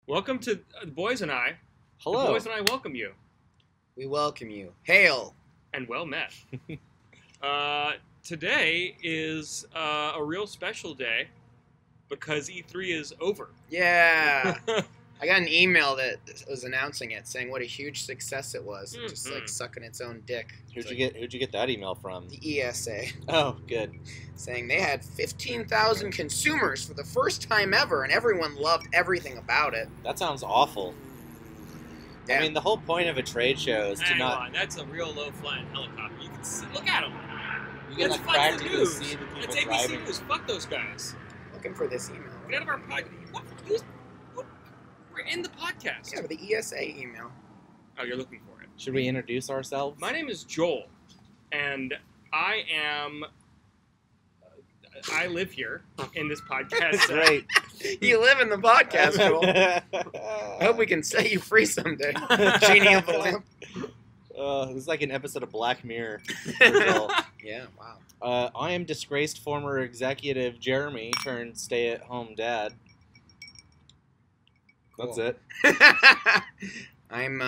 Welcome to the boys and I. Hello. The boys and I welcome you. We welcome you. Hail. And well met. Today is a real special day because E3 is over. Yeah. I got an email that was announcing it, saying what a huge success it was. Just like sucking its own dick. Who'd you get that email from? The ESA. Oh, good. Saying they had 15,000 consumers for the first time ever, and everyone loved everything about it. That sounds awful. Yeah. I mean, the whole point of a trade show is to Hang not. on, that's a real low-flying helicopter. You can see, look at them. You get Let's like fuck the practically news. see the people It's ABC driving. News. Fuck those guys. Looking for this email. Get out of our podcast. What? We're in the podcast. Yeah, but the ESA email. Oh, you're looking for it. Should we introduce ourselves? My name is Joel, and I live here in this podcast. Great. You live in the podcast, Joel. I hope we can set you free someday. Genie of the lamp. This is like an episode of Black Mirror. Yeah, wow. I am disgraced former executive Jeremy turned stay-at-home dad. Cool. That's it. I'm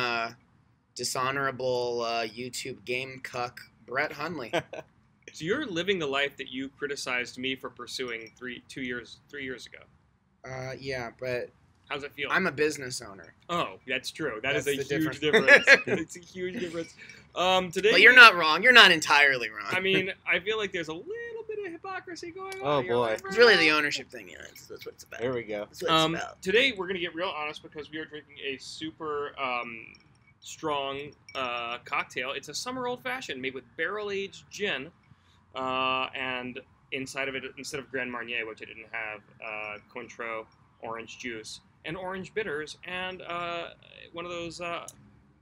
dishonorable YouTube game cuck Brett Hundley. So you're living the life that you criticized me for pursuing 3 years ago. Yeah, but How's it feel? I'm a business owner. Oh, that's true. That's That is the a huge difference. difference. It's a huge difference. Today, But you're not wrong. You're not entirely wrong. I mean, I feel like there's a little bit of hypocrisy going on. Oh, in your boy. life it's right really now. the ownership thing. Yeah, that's what it's about. There we go. That's what it's about. Today we're gonna get real honest because we are drinking a super strong cocktail. It's a summer old fashioned made with barrel aged gin, and inside of it, instead of Grand Marnier, which I didn't have, Cointreau orange juice and orange bitters and one of those Has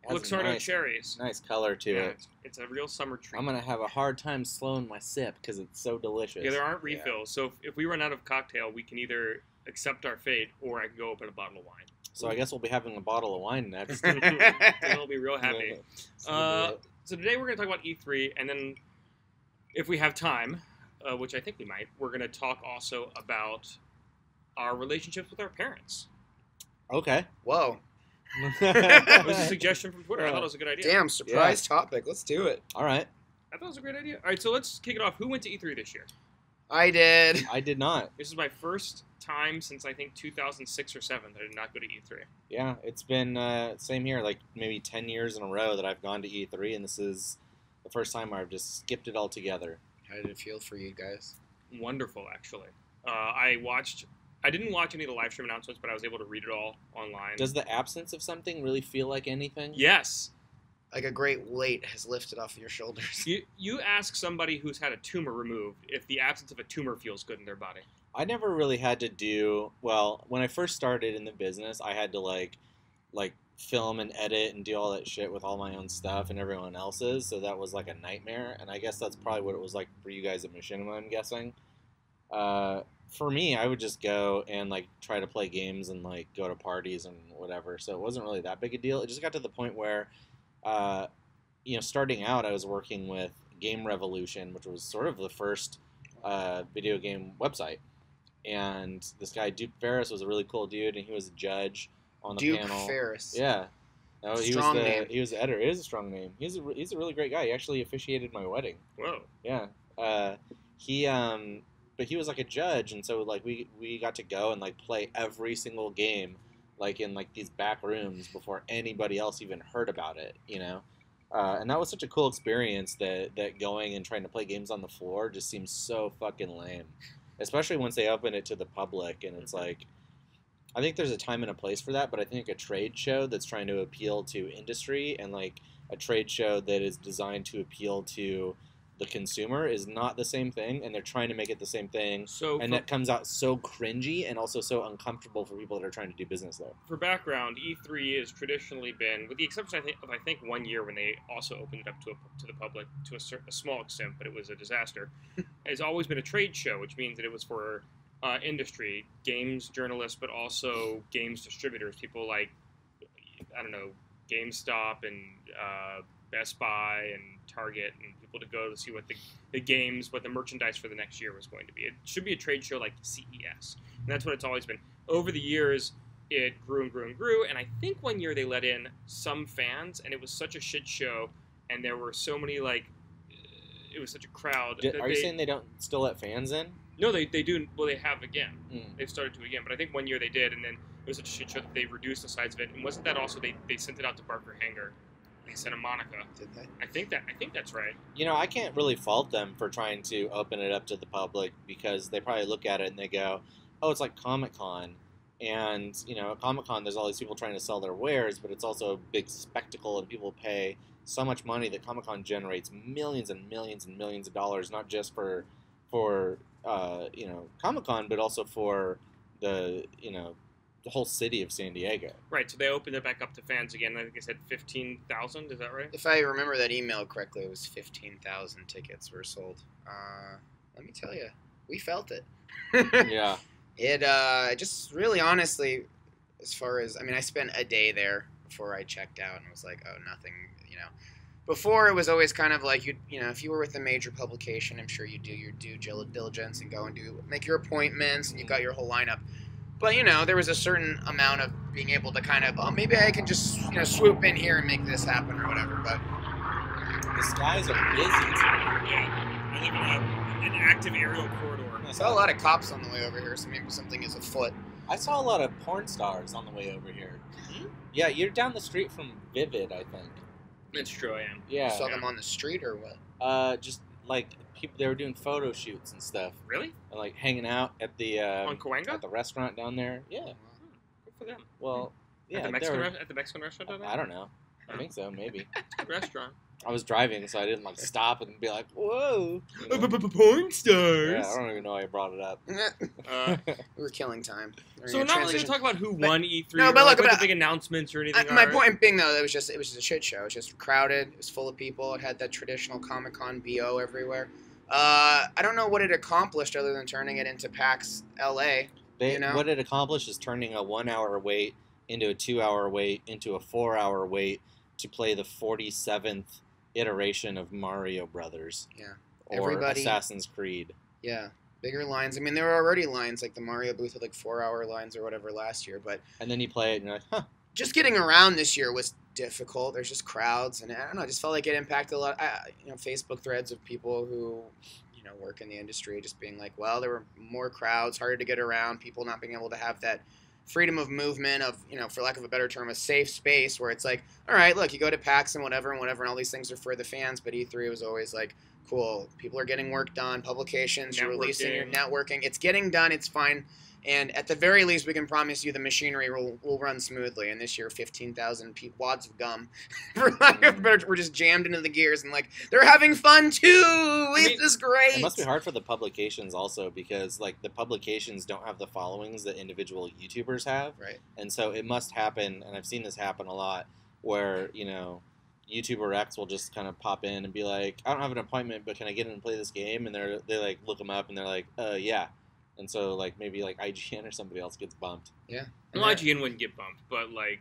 a Luxardo cherries. Nice color to Yeah, it. it's a real summer treat. I'm gonna have a hard time slowing my sip because it's so delicious. Yeah, there aren't refills, so if we run out of cocktail, we can either accept our fate or I can go open a bottle of wine. So I guess we'll be having a bottle of wine next. And I'll be real happy. So today we're going to talk about E3, and then if we have time, which I think we might, we're going to talk also about our relationships with our parents. Okay. Whoa. It was a suggestion from Twitter. I thought it was a good idea. Damn, surprise topic. Let's do it. All right. I thought it was a great idea. All right, so let's kick it off. Who went to E3 this year? I did. I did not. This is my first time since I think 2006 or 7 that I did not go to E3. Yeah, it's been same here, like maybe 10 years in a row that I've gone to E3, and this is the first time where I've just skipped it all together. How did it feel for you guys? Wonderful, actually. I didn't watch any of the live stream announcements, but I was able to read it all online. Does the absence of something really feel like anything? Yes. Like a great weight has lifted off your shoulders. You ask somebody who's had a tumor removed if the absence of a tumor feels good in their body. I never really had to do, well, when I first started in the business, I had to like film and edit and do all that shit with all my own stuff and everyone else's, so that was like a nightmare, and I guess that's probably what it was like for you guys at Machinima, I'm guessing. For me, I would just go and like try to play games and like go to parties and whatever, so it wasn't really that big a deal. It just got to the point where, starting out, I was working with Game Revolution, which was sort of the first video game website. And this guy, Duke Ferris, was a really cool dude, and he was a judge on the panel. Duke Ferris. Yeah. No, Strong name. He was the editor. It is a strong name. He's a really great guy. He actually officiated my wedding. Whoa. Yeah. But he was like a judge, and so like we got to go and like play every single game, like in like these back rooms before anybody else even heard about it, you know. And that was such a cool experience that going and trying to play games on the floor just seems so fucking lame. Especially once they open it to the public, and it's like, I think there's a time and a place for that, but I think a trade show that's trying to appeal to industry and like a trade show that is designed to appeal to the consumer is not the same thing, and they're trying to make it the same thing, and that comes out so cringy and also so uncomfortable for people that are trying to do business there. For background, E3 has traditionally been, with the exception of I think 1 year when they also opened it up to the public to a small extent, but it was a disaster, has always been a trade show, which means that it was for industry, games journalists, but also games distributors, people like, I don't know, GameStop and Best Buy and Target, and people to go to see what the games, what the merchandise for the next year was going to be. It should be a trade show like CES, and that's what it's always been. Over the years, it grew and grew and grew, and I think one year they let in some fans, and it was such a shit show, and there were so many, like, it was such a crowd. Are you saying they don't still let fans in? No, they do. Well, they have again. Mm. They've started to again, but I think one year they did, and then it was such a shit show that they reduced the size of it. And wasn't that also they sent it out to Barker Hanger in Santa Monica? Did they? I think that's right. You know, I can't really fault them for trying to open it up to the public because they probably look at it and they go, "Oh, it's like Comic-Con." And, you know, at Comic-Con, there's all these people trying to sell their wares, but it's also a big spectacle, and people pay so much money that Comic-Con generates millions and millions and millions of dollars, not just for you know, Comic-Con, but also for the whole city of San Diego. Right, so they opened it back up to fans again. I think they said 15,000, is that right? If I remember that email correctly, it was 15,000 tickets were sold. Let me tell you, we felt it. Yeah. It just really honestly, as far as, I mean, I spent a day there before I checked out and was like, oh, nothing, you know. Before, it was always kind of like, you know, if you were with a major publication, I'm sure you do your due diligence and go and make your appointments, and you got your whole lineup. But, you know, there was a certain amount of being able to kind of, oh, maybe I can just, you know, swoop in here and make this happen or whatever. But the skies are busy today. Yeah, I live in an active aerial corridor. I saw a lot of cops on the way over here, so maybe something is afoot. I saw a lot of porn stars on the way over here. Mm-hmm. Yeah, you're down the street from Vivid, I think. It's true, I am. Yeah. You saw them on the street or what? Just like people, they were doing photo shoots and stuff, Really? and like hanging out at the On Cahuenga? at the restaurant down there. Yeah. Good for them. Well, yeah. At the Mexican restaurant down there? I don't know. I think so, maybe. Good restaurant. I was driving, so I didn't like stop and be like, "Whoa!" You know? Porn stars. Yeah, I don't even know why I brought it up. We were killing time. So we're not really going to talk about who won E3 No, or but like look, what the big announcements or anything my are. point being, though, it was just a shit show. It was just crowded. It was full of people. It had that traditional Comic-Con BO everywhere. I don't know what it accomplished other than turning it into PAX LA. You know? What it accomplished is turning a 1 hour wait into a 2 hour wait into a 4 hour wait to play the 47th iteration of Mario Brothers. Yeah. Or Everybody- Assassin's Creed. Yeah. Bigger lines. I mean, there were already lines, like the Mario booth had like 4 hour lines or whatever last year, but And then you play it and you're like, huh. just getting around this year was difficult. There's just crowds, and I don't know, I just felt like it impacted a lot. Facebook threads of people who, work in the industry, just being like, well, there were more crowds, harder to get around, people not being able to have that freedom of movement of, for lack of a better term, a safe space where it's like, all right, look, you go to PAX and whatever, and all these things are for the fans, but E3 was always like, cool, people are getting work done, publications, you're releasing, you're networking, it's getting done, it's fine. And at the very least, we can promise you the machinery will run smoothly. And this year, 15,000 wads of gum, for lack of a better, we're just jammed into the gears and like they're having fun too. This is great. It must be hard for the publications also because like the publications don't have the followings that individual YouTubers have, right? And so it must happen, and I've seen this happen a lot, where YouTuber X will just kind of pop in and be like, I don't have an appointment, but can I get in and play this game? And they like look them up and they're like, yeah. And so, like, maybe, like, IGN or somebody else gets bumped. Yeah. Well, IGN wouldn't get bumped, but, like,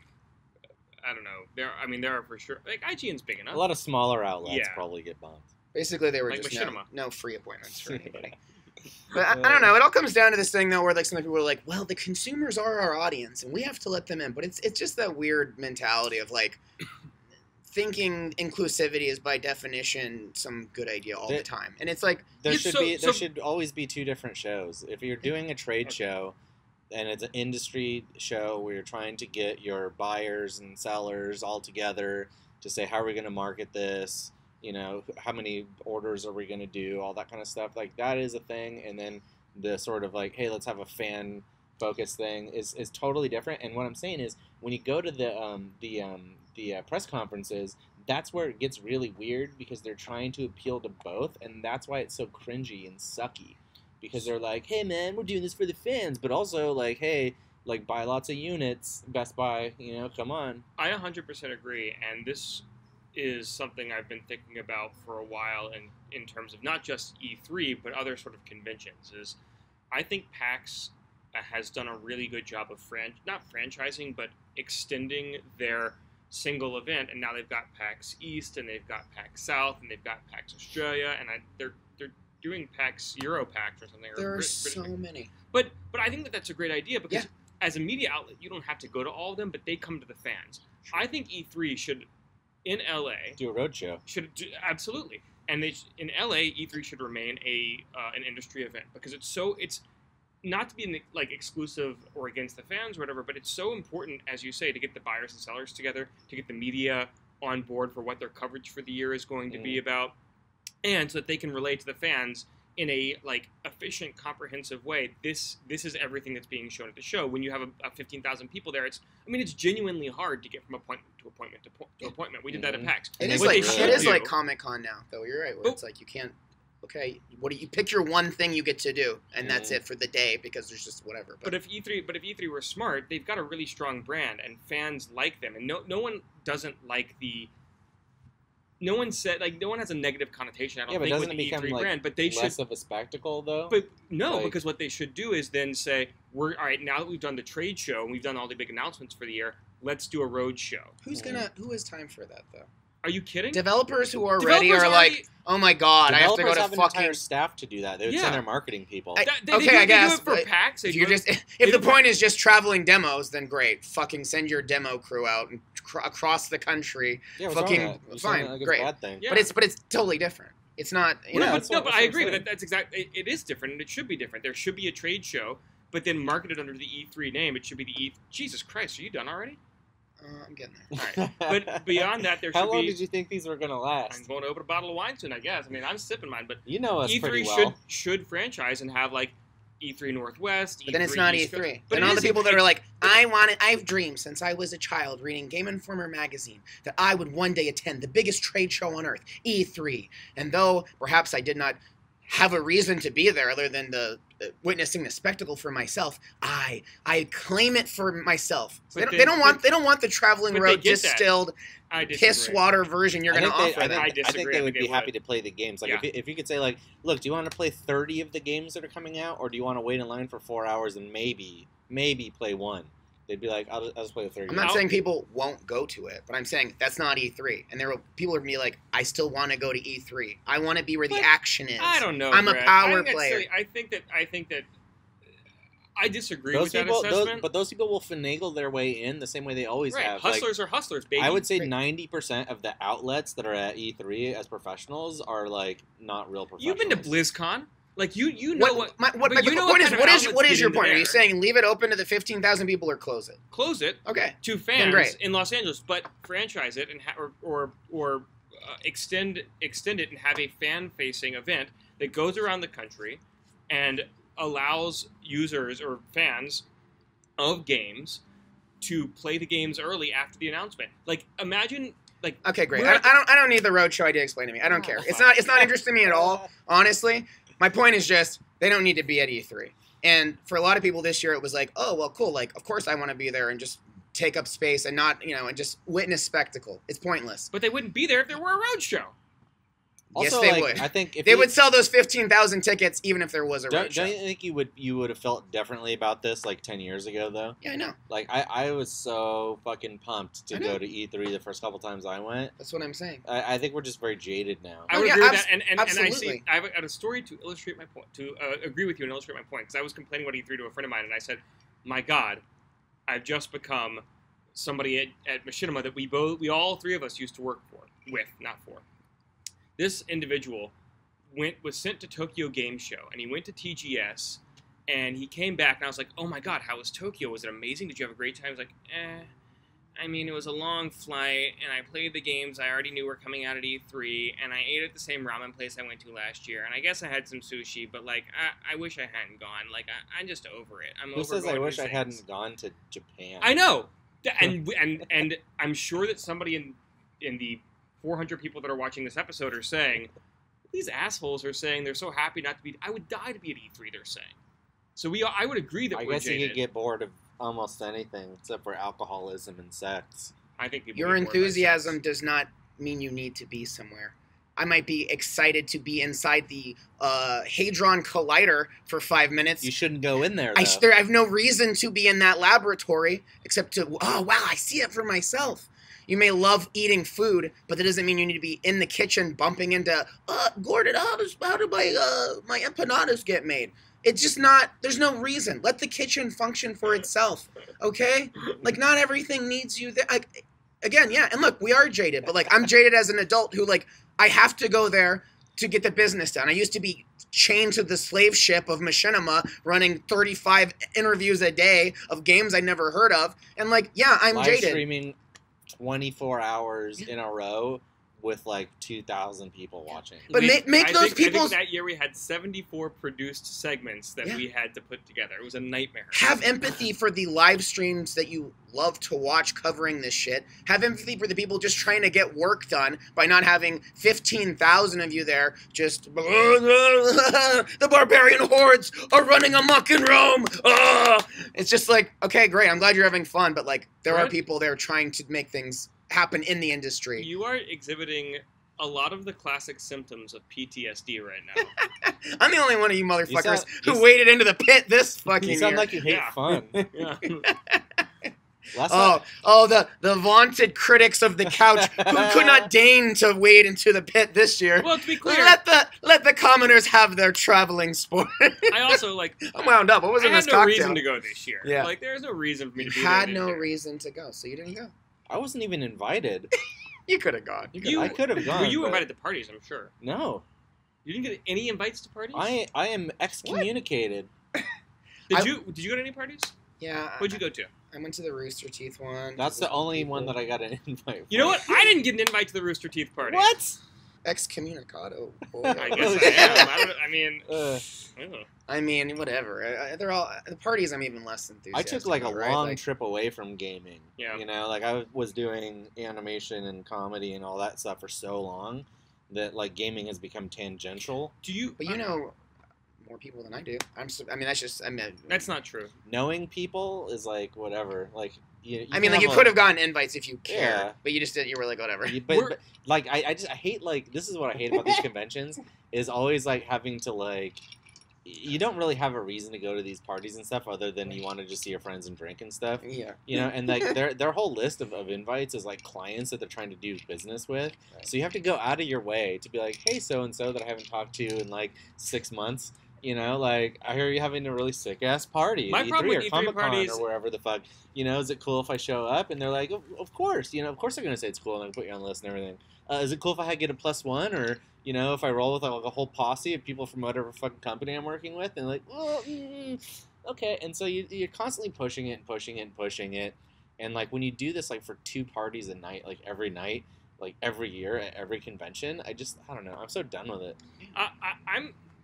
I don't know. There are for sure. Like, IGN's big enough. A lot of smaller outlets probably get bumped. Basically, they were like just no free appointments for anybody. But I don't know. It all comes down to this thing, though, where, like, some people are like, well, the consumers are our audience, and we have to let them in. But it's just that weird mentality of, like, thinking inclusivity is by definition some good idea all the time, and it's like there should always be two different shows. If you're doing a trade show, and it's an industry show where you're trying to get your buyers and sellers all together to say how are we going to market this, how many orders are we going to do, all that kind of stuff. Like that is a thing, and then the sort of like, hey, let's have a fan focus thing is totally different. And what I'm saying is when you go to the press conferences, that's where it gets really weird because they're trying to appeal to both, and that's why it's so cringy and sucky. Because they're like, hey man, we're doing this for the fans, but also like, hey, like buy lots of units, Best Buy, come on. I 100% agree, and this is something I've been thinking about for a while in terms of not just E3, but other sort of conventions, is I think PAX has done a really good job of not franchising, but extending their single event, and now they've got PAX East, and they've got PAX South, and they've got PAX Australia, and they're doing PAX EuroPAX or something. There are so many. But I think that's a great idea because as a media outlet, you don't have to go to all of them, but they come to the fans. I think E3 should, in LA, do a roadshow. Absolutely, and in LA, E3 should remain an industry event because it's not to be like exclusive or against the fans or whatever, but it's so important, as you say, to get the buyers and sellers together, to get the media on board for what their coverage for the year is going to be about, and so that they can relate to the fans in a like efficient, comprehensive way. This is everything that's being shown at the show. When you have a 15,000 people there, it's genuinely hard to get from appointment to appointment to appointment. We did that at PAX. It is like Comic-Con now, though. You're right. Where it's like you can't. Okay, you pick your one thing you get to do, and that's it for the day because there's just whatever. But if E3 were smart, they've got a really strong brand, and fans like them, and no one doesn't like the. No one has a negative connotation. I don't think with the E3 brand, but they less of a spectacle though. But no, because what they should do is then say, all right, now that we've done the trade show and we've done all the big announcements for the year, let's do a road show. Who has time for that though? Are you kidding? Developers who are ready are like, oh my god, I have to go to fucking. Developers have an entire staff to do that. They would send their marketing people. I guess. Do it for PAX. If the point is just traveling demos, then great. Fucking send your demo crew out and across the country. Yeah, fucking fine, like great. Bad thing. Yeah. But it's totally different. It's not. But I agree. But that's exactly. It is different, and it should be different. There should be a trade show, but then marketed under the E3 name. It should be the Jesus Christ, are you done already? I'm getting there. All right. But beyond that, there should be... How long did you think these were going to last? I'm going to open a bottle of wine soon, I guess. I mean, I'm sipping mine, but... You know us E3 pretty well. should franchise and have, like, E3 Northwest, But then it's not E3. But all the people that are like, I've dreamed since I was a child reading Game Informer magazine that I would one day attend the biggest trade show on earth, E3. And though perhaps I did not have a reason to be there other than witnessing the spectacle for myself, I claim it for myself. So they don't want the traveling road distilled piss water version you're going to offer them. I think they would be happy to play the games. Like if you could say like, look, do you want to play 30 of the games that are coming out, or do you want to wait in line for 4 hours and maybe play one? They'd be like, I'll just play the 30. I'm not saying people won't go to it, but I'm saying that's not E3. And people are going to be like, I still want to go to E3. I want to be where the action is. I don't know, I'm Brad. a power player. I think that I disagree with that assessment. But those people will finagle their way in the same way they always have. Hustlers are hustlers, baby. I would say 90% of the outlets that are at E3 as professionals are like not real professionals. You've been to BlizzCon. Like you know what is your point? Are you saying leave it open to the 15,000 people or close it? Close it. Okay. To fans in Los Angeles, but franchise it and extend it and have a fan-facing event that goes around the country and allows users or fans of games to play the games early after the announcement. Like imagine. Like, okay, great. I don't need the roadshow idea to explain to me. I don't care. It's not interesting to me at all, honestly. My point is just they don't need to be at E3. And for a lot of people this year, it was like, oh, well, cool. Like, of course I want to be there and just take up space and not, and just witness spectacle. It's pointless. But they wouldn't be there if there were a roadshow. Also, yes, they would. I think they would sell those 15,000 tickets even if there was a roadshow. Don't you think you would have felt differently about this like 10 years ago though? Yeah, I know. Like I was so fucking pumped to go to E3 the first couple times I went. That's what I'm saying. I think we're just very jaded now. I would agree with that, and I have a story to illustrate my point. To agree with you and illustrate my point, because I was complaining about E3 to a friend of mine, and I said, "My God, I've just become somebody at Machinima that we all three of us used to work with, not for." This individual was sent to Tokyo Game Show, and he went to TGS, and he came back, and I was like, oh my god, how was Tokyo? Was it amazing? Did you have a great time? He was like, I mean, it was a long flight, and I played the games I already knew were coming out at E3, and I ate at the same ramen place I went to last year, and I guess I had some sushi, but, like, I wish I hadn't gone. Like, I'm just over it. Who says I wish I hadn't gone to Japan? I know! And I'm sure that somebody in the 400 people that are watching this episode are saying, these assholes are saying they're so happy not to be... I would die to be at E3, they're saying. So I would agree that I guess you could get bored of almost anything except for alcoholism and sex. I think people your enthusiasm does not mean you need to be somewhere. I might be excited to be inside the Hadron Collider for 5 minutes. You shouldn't go in there, though. I have no reason to be in that laboratory except to, oh, wow, I see it for myself. You may love eating food, but that doesn't mean you need to be in the kitchen bumping into, Gordon, how do my empanadas get made? It's just not, there's no reason. Let the kitchen function for itself, okay? Like, not everything needs you there. Again, yeah, and look, we are jaded, but, like, I'm jaded as an adult who, like, I have to go there to get the business done. I used to be chained to the slave ship of machinima, running 35 interviews a day of games I'd never heard of, and, like, yeah, I'm Live jaded. streaming 24 hours in a row with like 2,000 people watching. But make those people. I think that year we had 74 produced segments that we had to put together. It was a nightmare. Have empathy for the live streams that you love to watch covering this shit. Have empathy for the people just trying to get work done by not having 15,000 of you there just the barbarian hordes are running amok in Rome. It's just like, okay, great. I'm glad you're having fun, but like there are people there trying to make things happen in the industry. You are exhibiting a lot of the classic symptoms of PTSD right now. I'm the only one of you motherfuckers who waded into the pit this fucking year. You sound like you hate fun. Yeah. The vaunted critics of the couch who could not deign to wade into the pit this year. Well, to be clear, let the commoners have their traveling sport. I also I'm wound up. What was in this cocktail? I had no reason to go this year. Yeah. Like there's no reason for me to be there. there. You had no reason to go, so you didn't go. I wasn't even invited. You could have gone. I could have gone. Were you invited to parties? I'm sure. No. You didn't get any invites to parties? I am excommunicated. Did you go to any parties? Yeah. What'd you go to? I went to the Rooster Teeth one. That's the only one that I got an invite for. You know what? I didn't get an invite to the Rooster Teeth party. What? Excommunicado. I guess I am. I mean, whatever. They're all the parties. I'm even less enthusiastic. I took like a about, long right? trip away from gaming. Yeah. You know, like I was doing animation and comedy and all that stuff for so long that like gaming has become tangential. But you know more people than I do. That's not true. Knowing people is like whatever. Like you could have gotten invites if you cared, yeah. But you just didn't. You were like whatever. But like I hate like this is what I hate about these conventions is always like having to like. You don't really have a reason to go to these parties and stuff other than you want to just see your friends and drink and stuff. Yeah. You know, and like their whole list of invites is like clients that they're trying to do business with. Right. So you have to go out of your way to be like, hey, so-and-so that I haven't talked to in like 6 months. You know, like, I hear you having a really sick-ass party My at problem E3 with or E3 Comic-Con parties- or wherever the fuck. You know, is it cool if I show up? And they're like, of course. You know, of course they're going to say it's cool and put you on the list and everything. Is it cool if I get a +1 or, you know, if I roll with like a whole posse of people from whatever fucking company I'm working with? And like, well, okay. And so you're constantly pushing it and pushing it and pushing it. And like when you do this like for 2 parties a night, like every night, like every year at every convention, I don't know. I'm so done with it.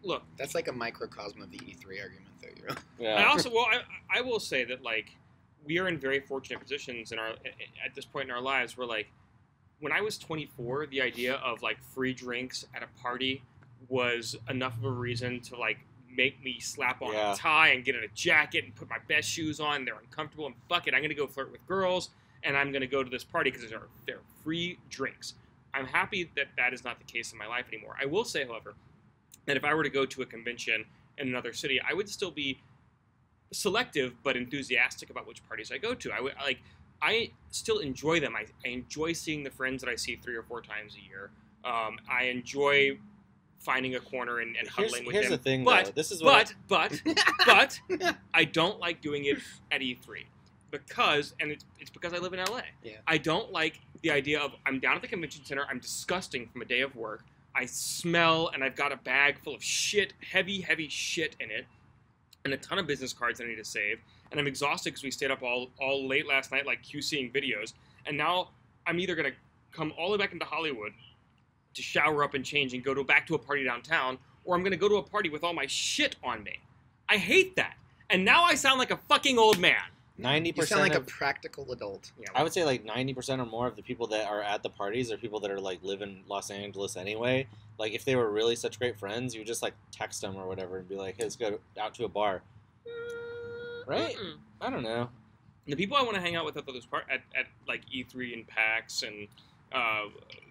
Look, that's like a microcosm of the E3 argument, though. You know? Yeah. I will say that like we are in very fortunate positions at this point in our lives where like when I was 24, the idea of like free drinks at a party was enough of a reason to like make me slap on a tie and get in a jacket and put my best shoes on. They're uncomfortable and fuck it, I'm gonna go flirt with girls and I'm gonna go to this party because they're free drinks. I'm happy that that is not the case in my life anymore. I will say, however, that if I were to go to a convention in another city, I would still be selective but enthusiastic about which parties I go to. I still enjoy them. I enjoy seeing the friends that I see 3 or 4 times a year. I enjoy finding a corner and huddling with them. Here's the thing, but, though. This is but I don't like doing it at E3 because it's because I live in LA. Yeah. I don't like the idea of I'm down at the convention center. I'm disgusting from a day of work. I smell, and I've got a bag full of shit, heavy shit in it, and a ton of business cards I need to save. And I'm exhausted because we stayed up all late last night, like QCing videos. And now I'm either going to come all the way back into Hollywood to shower up and change and go back to a party downtown, or I'm going to go to a party with all my shit on me. I hate that. And now I sound like a fucking old man. 90%. You sound like a practical adult. Yeah. I would say like 90% or more of the people that are at the parties are people that are like live in Los Angeles anyway. Like if they were really such great friends, you would just like text them or whatever and be like, hey, let's go out to a bar. Right? Mm-mm. I don't know. The people I want to hang out with at those at like E3 and PAX and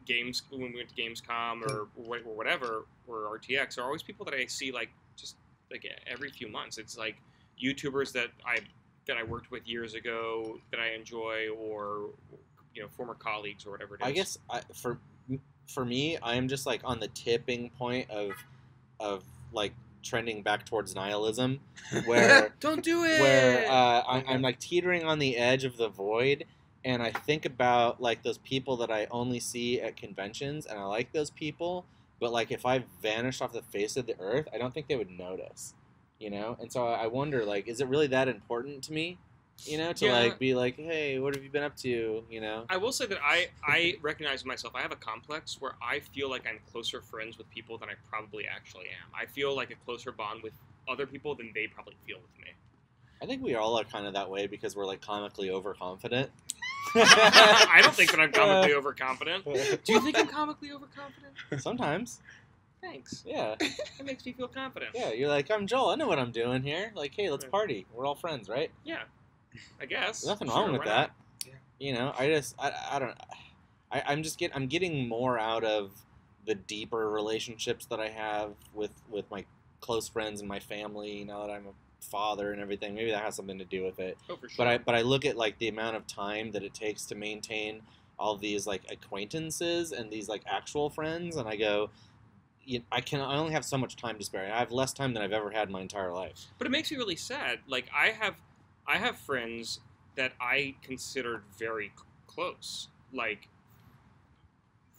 games when we went to Gamescom or whatever, or RTX, are always people that I see like just like every few months. It's like YouTubers that I worked with years ago that I enjoy, or former colleagues or whatever it is. I guess for me, I am just like on the tipping point of like trending back towards nihilism, where don't do it. Where I'm like teetering on the edge of the void, and I think about like those people that I only see at conventions, and I like those people, but like if I vanished off the face of the earth, I don't think they would notice, And so I wonder, like, is it really that important to me, to like be like, hey, what have you been up to, I will say that I recognize myself. I have a complex where I feel like I'm closer friends with people than I probably actually am. I feel like a closer bond with other people than they probably feel with me. I think we all are kind of that way because we're like comically overconfident. I don't think that I'm comically overconfident. Do you think I'm comically overconfident? Sometimes. Thanks. Yeah. That makes me feel confident. Yeah, you're like, I'm Joel. I know what I'm doing here. Like, hey, let's party. We're all friends, right? Yeah. I guess. There's nothing wrong with that. Yeah. I don't. I'm getting more out of the deeper relationships that I have with my close friends and my family. Now that I'm a father and everything, maybe that has something to do with it. Oh, for sure. But I look at like the amount of time that it takes to maintain all these like acquaintances and these like actual friends, and I go, I only have so much time to spare. I have less time than I've ever had in my entire life. But it makes me really sad. Like I have friends that I considered very close, like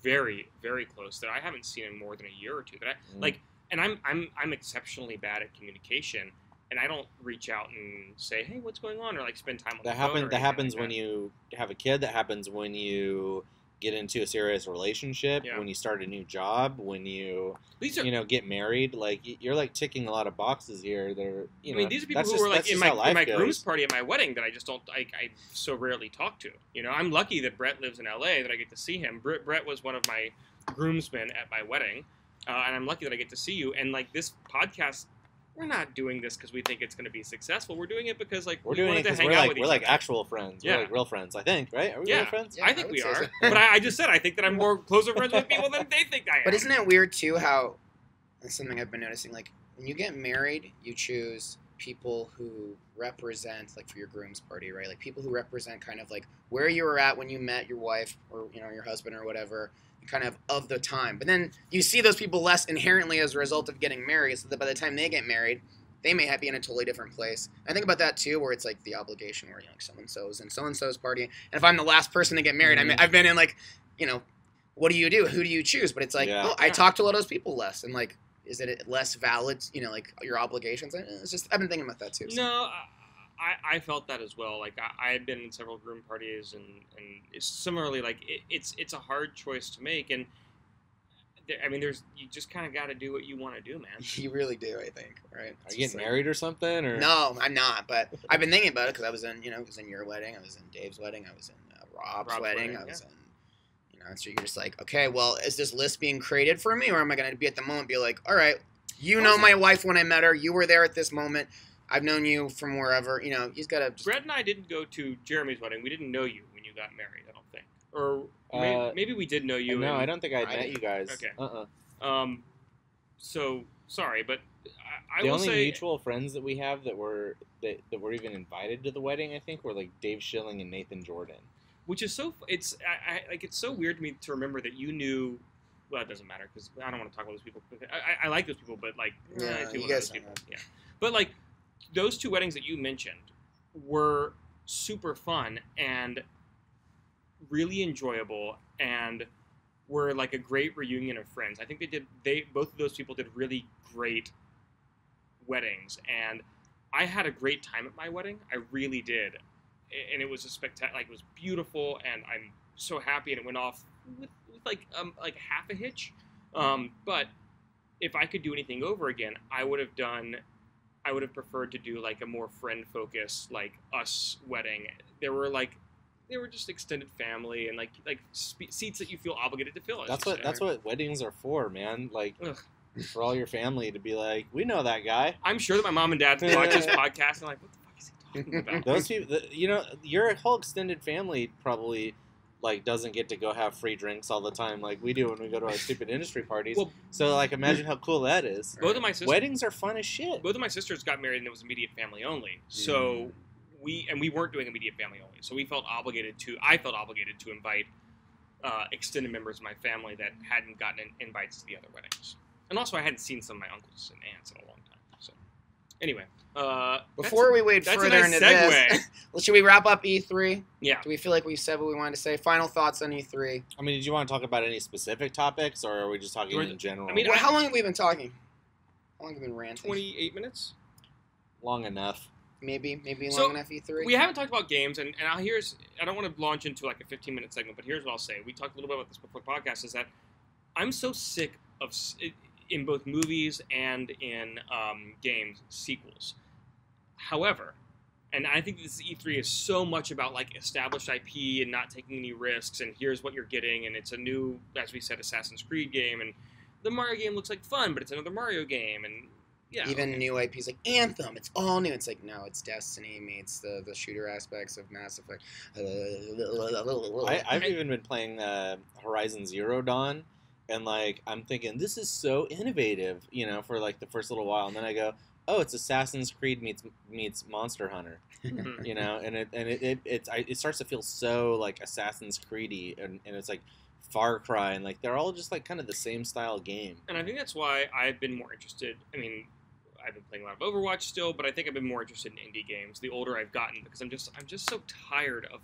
very, very close, that I haven't seen in more than a year or two. That I like, and I'm exceptionally bad at communication, and I don't reach out and say, hey, what's going on, or like spend time on the phone. That happens when you have a kid. That happens when you get into a serious relationship, when you start a new job, when you get married. Like you're like ticking a lot of boxes here. These are people who were like in my groom's party at my wedding that I just don't I so rarely talk to. I'm lucky that Brett lives in LA, that I get to see him. Brett was one of my groomsmen at my wedding, and I'm lucky that I get to see you. And like this podcast, we're not doing this because we think it's going to be successful. We're doing it because like we wanted to hang out with each other. We're like actual friends. Yeah. We're like real friends, I think, right? Are we real friends? Yeah, I think we are. So. But I just said I think that I'm more closer friends with people than they think I am. But isn't it weird too how that's something I've been noticing? Like when you get married, you choose people who represent, like for your groom's party, right? Like people who represent kind of like where you were at when you met your wife or your husband or whatever. Kind of the time. But then you see those people less inherently as a result of getting married, so that by the time they get married, they may be in a totally different place. I think about that too, where it's like the obligation where like so-and-so's in so-and-so's party, and if I'm the last person to get married, I've been in like, what do you do? Who do you choose? But it's like, I talk to a lot of those people less, and like, is it less valid, like your obligations? It's just, I've been thinking about that too. So. No, I felt that as well. Like I had been in several groom parties, and it's similarly like it's a hard choice to make, and you just kind of got to do what you want to do, man. You really do, I think, right? Are you getting married or something? Or no, I'm not. But I've been thinking about it because I was in your wedding, I was in Dave's wedding, I was in Rob's wedding, I was in. So you're just like, okay, well, is this list being created for me, or am I going to be at the moment be like, all right, my wife when I met her, you were there at this moment. I've known you from wherever, he's got to... Brett and I didn't go to Jeremy's wedding. We didn't know you when you got married, I don't think. Or maybe we did know you. No, I don't think I met you guys. Okay. So, sorry, but I the will only say... mutual friends that we have that were even invited to the wedding, I think, were like Dave Schilling and Nathan Jordan. Which is so... It's so weird to me to remember that you knew... Well, it doesn't matter, because I don't want to talk about those people. I like those people, but like... you guys people. Yeah. But like... Those two weddings that you mentioned were super fun and really enjoyable, and were like a great reunion of friends. I think both of those people did really great weddings, and I had a great time at my wedding. I really did, and it was a spectacular. Like, it was beautiful, and I'm so happy, and it went off with like half a hitch. But if I could do anything over again, I would have preferred to do like a more friend-focused, like us wedding. They were just extended family and like seats that you feel obligated to fill. That's what weddings are for, man. Like for all your family to be like, we know that guy. I'm sure that my mom and dad watch this podcast and like, what the fuck is he talking about? Those people, your whole extended family probably like doesn't get to go have free drinks all the time like we do when we go to our stupid industry parties. Well, so like imagine how cool that is. both of my sisters, Weddings are fun as shit. both of my sisters got married and it was immediate family only. So we weren't doing immediate family only. So I felt obligated to invite extended members of my family that hadn't gotten invites to the other weddings. And also I hadn't seen some of my uncles and aunts in a long time. So anyway, before we wade further into this, should we wrap up E3? Yeah. Do we feel like we said what we wanted to say? Final thoughts on E3? I mean, did you want to talk about any specific topics, or are we just talking in general? I mean, how long have we been talking? How long have we been ranting? 28 minutes. Long enough. Maybe So, long enough. E3. We haven't talked about games, and I don't want to launch into like a 15-minute segment, but here's what I'll say. We talked a little bit about this before the podcast. Is that I'm so sick of in both movies and in games sequels. However, and I think this E3 is so much about like established IP and not taking any risks, and here's what you're getting, and it's a new, as we said, Assassin's Creed game, and the Mario game looks like fun, but it's another Mario game, and yeah. Even new IPs like Anthem, it's all new. It's like, no, it's Destiny meets the shooter aspects of Mass Effect. I've even been playing Horizon Zero Dawn, and like I'm thinking this is so innovative, you know, for like the first little while, and then I go, oh, it's Assassin's Creed meets Monster Hunter, you know, and it starts to feel so like Assassin's Creedy, and it's like Far Cry, and like they're all just like kind of the same style game. And I think that's why I've been more interested. I mean, I've been playing a lot of Overwatch still, but I think I've been more interested in indie games the older I've gotten, because I'm just so tired of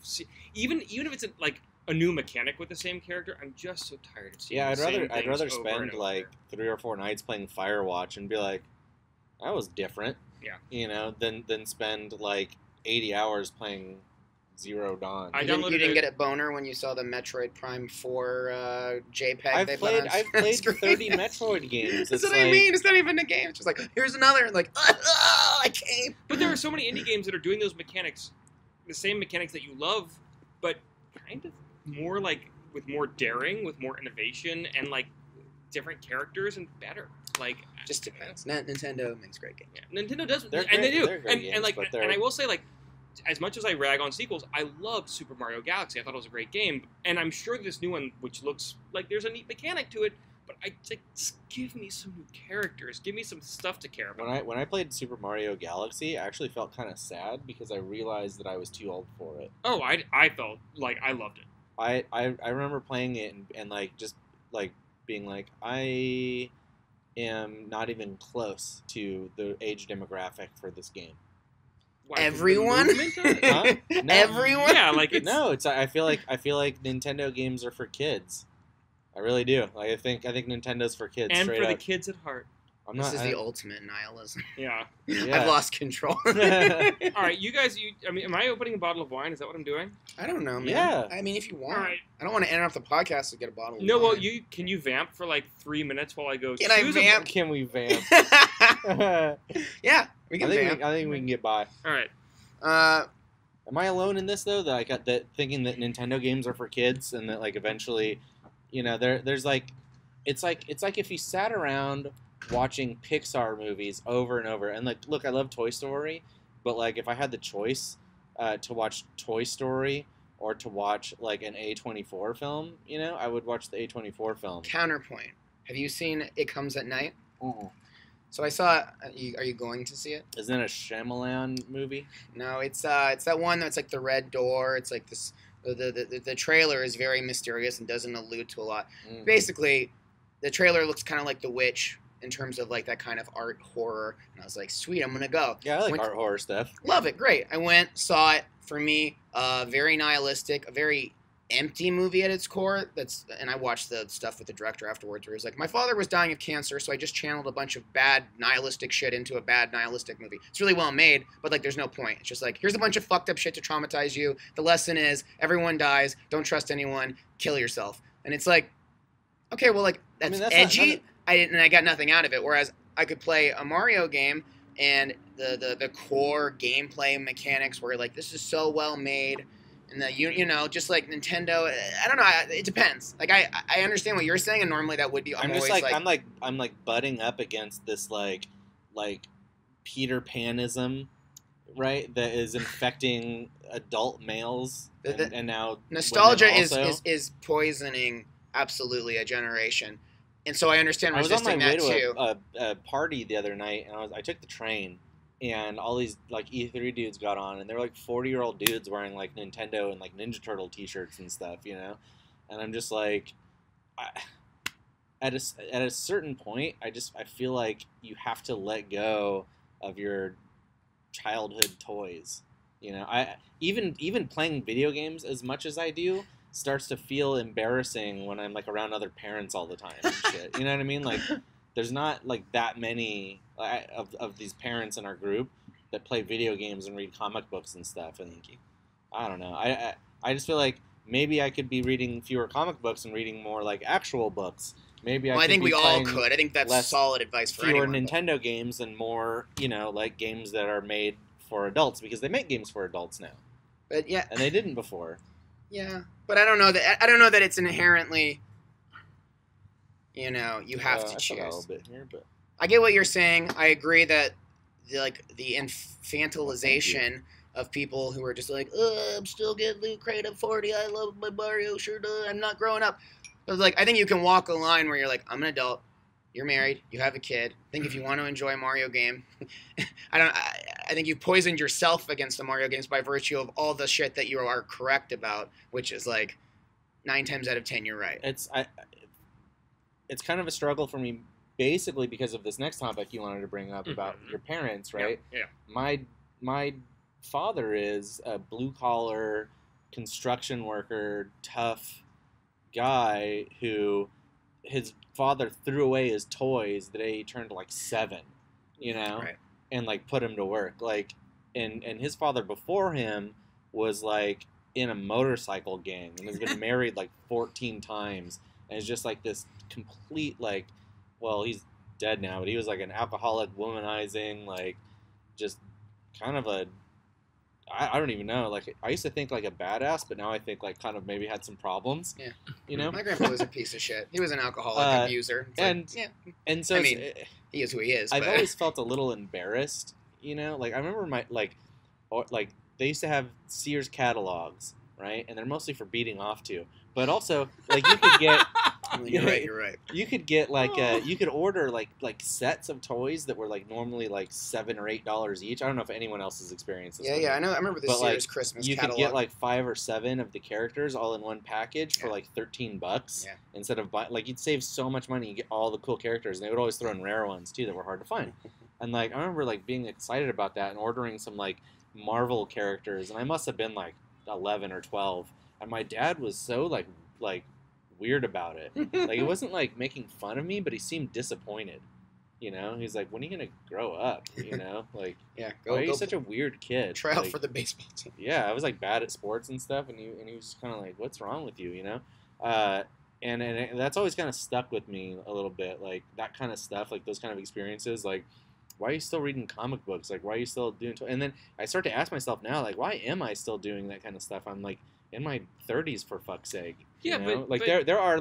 even if it's like a new mechanic with the same character, I'm just so tired of seeing. Yeah, I'd rather spend like 3 or 4 nights playing Firewatch and be like, that was different. Yeah. You know, than spend like 80 hours playing Zero Dawn. You didn't get a boner when you saw the Metroid Prime 4 JPEG I've played 30 Metroid games. That's what I mean. It's not even a game. It's just like, here's another. And like, I came. But there are so many indie games that are doing those mechanics, the same mechanics that you love, but kind of more like with more daring, with more innovation, and like different characters and better. Like, just depends. Nintendo makes great games. Yeah, Nintendo does, They're and they do. Games, And I will say, like, as much as I rag on sequels, I loved Super Mario Galaxy. I thought it was a great game, and I'm sure this new one, which looks like there's a neat mechanic to it, but just give me some new characters, give me some stuff to care about. When I played Super Mario Galaxy, I actually felt kind of sad because I realized that I was too old for it. Oh, I felt like I loved it. I remember playing it and like just like being like, I am not even close to the age demographic for this game. Why, everyone? Huh? No. Everyone? Yeah, like it's I feel like Nintendo games are for kids. I really do. Like I think Nintendo's for kids. And straight for the up. kids at heart. This is the ultimate nihilism. Yeah. I've lost control. All right, you guys. I mean, am I opening a bottle of wine? Is that what I'm doing? I don't know, man. Yeah. I mean, if you want. All right. I don't want to interrupt the podcast to get a bottle of wine. No, well, can you vamp for like 3 minutes while I go? Can I vamp? Can we vamp? Yeah, we can vamp. I think we can get by. All right. Am I alone in this though? That I got that thinking that Nintendo games are for kids, and that like eventually, you know, there's like, it's like if you sat around watching Pixar movies over and over, and like, look, I love Toy Story, but like if I had the choice to watch Toy Story or to watch like an A24 film, you know, I would watch the A24 film. Counterpoint: have you seen It Comes at Night? Uh-uh. So I saw. Are you going to see it? Isn't it a Shyamalan movie? No, it's that one that's like the red door. It's like this. The trailer is very mysterious and doesn't allude to a lot. Basically, the trailer looks kind of like The Witch in terms of like that kind of art horror. And I was like, sweet, I'm gonna go. Yeah, I like art horror stuff. Love it, great. I went, saw it. For me, very nihilistic, a very empty movie at its core. And I watched the stuff with the director afterwards where he was like, my father was dying of cancer, so I just channeled a bunch of bad nihilistic shit into a bad nihilistic movie. It's really well made, but like there's no point. It's just like, here's a bunch of fucked up shit to traumatize you. The lesson is everyone dies, don't trust anyone, kill yourself. And it's like, okay, well, like that's edgy. I got nothing out of it. Whereas I could play a Mario game and the core gameplay mechanics were like, this is so well made. And you know, just like Nintendo, I don't know. It depends. Like I understand what you're saying, and normally that would be. I'm like butting up against this like Peter Panism right, that is infecting adult males, and now nostalgia women also. is poisoning absolutely a generation, and so I understand I was on my resisting way that to too. a party the other night, and I took the train, and all these like E3 dudes got on, and they were like 40-year-old dudes wearing like Nintendo and like Ninja Turtle T-shirts and stuff, and I'm just like, at a certain point, I feel like you have to let go of your childhood toys. I even playing video games as much as I do starts to feel embarrassing when I'm like around other parents all the time and shit. You know what I mean? Like, there's not like that many of these parents in our group that play video games and read comic books and stuff. And I don't know. I just feel like maybe I could be reading fewer comic books and reading more like actual books. Maybe Well, I think we all could. I think that's solid advice for fewer anyone. Nintendo games and more, like games that are made for adults, because they make games for adults now. But yeah, and they didn't before. Yeah, but I don't know that it's inherently, you have to choose. I a little bit here, but I get what you're saying. I agree that the infantilization of people who are just like, I'm still getting Loot Crate at 40. I love my Mario shirt. I'm not growing up. But I think you can walk a line where you're like, I'm an adult. You're married. You have a kid. I think if you want to enjoy a Mario game, I think you've poisoned yourself against the Mario games by virtue of all the shit that you are correct about, which is 9 times out of 10 you're right. It's kind of a struggle for me, basically because of this next topic you wanted to bring up about your parents, right? Yeah. My father is a blue collar construction worker, tough guy who his father threw away his toys the day he turned 7, Right. and put him to work. And his father before him was in a motorcycle gang and has been married 14 times, and is just this complete well, he's dead now, but he was an alcoholic, womanizing, just kind of a, I don't even know. I used to think a badass, but now I think kind of maybe had some problems. Yeah. My grandpa was a piece of shit. He was an alcoholic abuser. And so I mean, he is who he is. I've but... always felt a little embarrassed. I remember my they used to have Sears catalogs, right? And they're mostly for beating off to. But also, you could get. You're right. You could get you could order sets of toys that were normally $7 or $8 each. I don't know if anyone else has experienced this. Yeah, I know. I remember the Sears Christmas catalog. You could get 5 or 7 of the characters all in one package for $13. Yeah. Instead of you'd save so much money. You get all the cool characters, and they would always throw in rare ones too that were hard to find. And I remember being excited about that and ordering some Marvel characters, and I must have been 11 or 12, and my dad was so weird about it. It wasn't making fun of me, but he seemed disappointed. He's like, when are you gonna grow up? Yeah, why are you such a weird kid? Try out for the baseball team. Yeah, I was bad at sports and stuff, and he was kind of what's wrong with you? And that's always kind of stuck with me a little bit, that kind of stuff, those kind of experiences, why are you still reading comic books? Why are you still doing? And then I start to ask myself now, why am I still doing that kind of stuff? I'm in my 30s, for fuck's sake. Yeah, but there are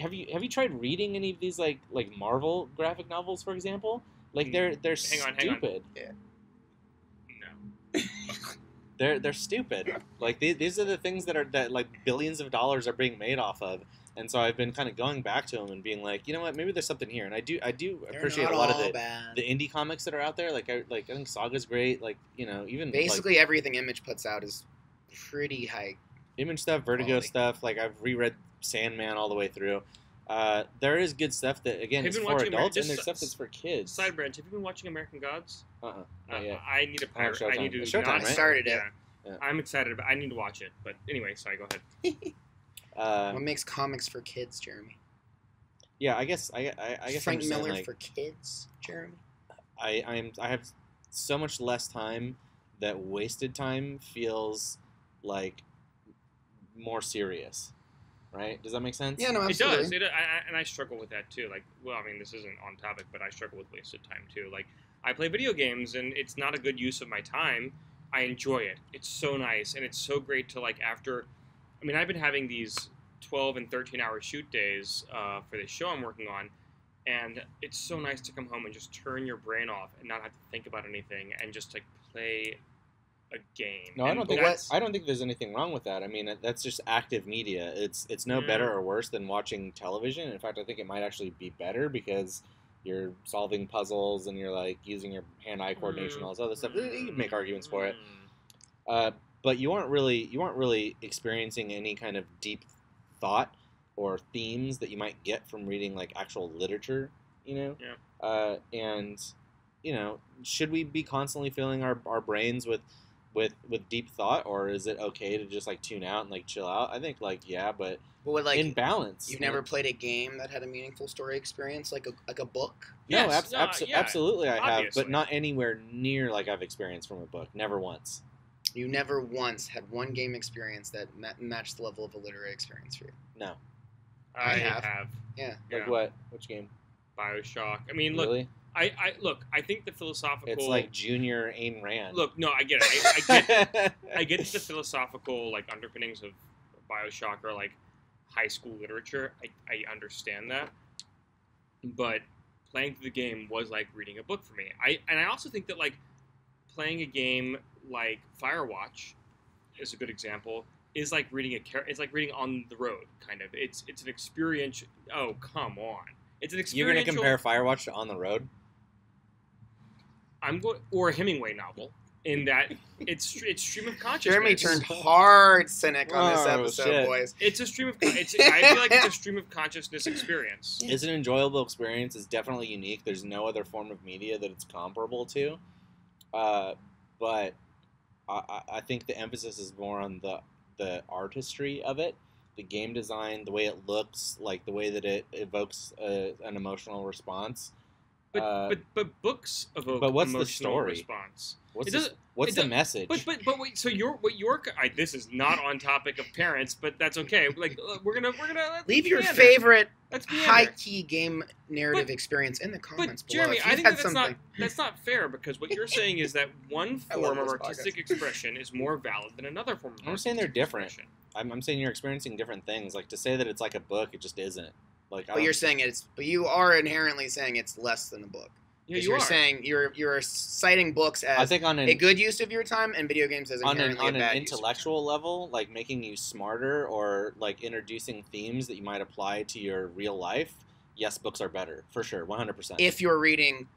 have you tried reading any of these Marvel graphic novels, for example? They're stupid. Yeah. No. They're stupid. These are the things that billions of dollars are being made off of. And so I've been kind of going back to them and being you know what, maybe there's something here. And I do appreciate a lot of the indie comics that are out there. I think Saga's great. Even basically everything Image puts out is pretty high. Image stuff, Vertigo quality stuff. I've reread Sandman all the way through. There is good stuff that again is for adults, and there's stuff that's for kids. Side branch. Have you been watching American Gods? Not yet. I need a pirate. I need to. Showtime, right? I started it. Yeah. I'm excited I need to watch it. But anyway, sorry. Go ahead. What makes comics for kids, Jeremy? Yeah, I guess Frank Miller for kids, Jeremy. I have so much less time that wasted time feels more serious, right? Does that make sense? Yeah, no, absolutely. It does. And I struggle with that too. This isn't on topic, but I struggle with wasted time too. I play video games, and it's not a good use of my time. I enjoy it. It's so nice, and it's so great to after. I mean, I've been having these 12 and 13-hour shoot days for this show I'm working on, and it's so nice to come home and just turn your brain off and not have to think about anything and just play a game. No, I don't think that's- I don't think there's anything wrong with that. I mean, that's just active media. It's no better or worse than watching television. In fact, I think it might actually be better because you're solving puzzles and you're like using your hand-eye coordination and all this other stuff. You can make arguments for it. But you aren't really experiencing any kind of deep thought or themes that you might get from reading like actual literature, you know? Yeah. And you know, should we be constantly filling our brains with deep thought, or is it okay to just like tune out and like chill out? I think like but with, like, in balance. You've never played a game that had a meaningful story experience, like a book? No, Yes, absolutely I have, obviously. but not anywhere near like I've experienced from a book. Never once. You never once had one game experience that matched the level of a literary experience for you? No. I have. have. Yeah. Like what? Which game? BioShock. I mean, look, Really? I think the philosophical. It's like Junior Ayn Rand. Look, no, I get it. I get the philosophical like underpinnings of BioShock or like high school literature. I understand that, but playing through the game was like reading a book for me. I also think that like playing a game like Firewatch is a good example. Is like reading it's like reading On the Road kind of. It's an experience. Oh, come on! It's an You're experiential. gonna compare Firewatch to On the Road? or a Hemingway novel in that it's stream of consciousness. Jeremy turned hard cynic on this Oh, episode, shit. boys. It's a stream of. I feel like it's a stream of consciousness experience. It's an enjoyable experience. It's definitely unique. There's no other form of media that it's comparable to. But I think the emphasis is more on the artistry of it, the game design, the way it looks, like the way that it evokes an emotional response. But books evoke But what's the emotional story? response. What's the message? But wait. So this is not on topic of parents, but that's okay. Like we're gonna Leave your meander. favorite Let's meander. high-key game narrative But- experience in the comments But below. Jeremy, If I you've think had that that's not fair because what you're saying is that one I love form of this artistic podcast. expression is more valid than another form of I'm saying they're artistic different. expression. I'm saying you're experiencing different things. Like to say that it's like a book, it just isn't. Like I But don't- you're saying but you are inherently saying it's less than a book. Yeah, 'Cause you you're are. saying you're citing books I as think on a good use of your time and video games as on inherently an a bad use of your intellectual level, like making you smarter or like introducing themes that you might apply to your real life. Yes, books are better for sure, 100%. time. If you're reading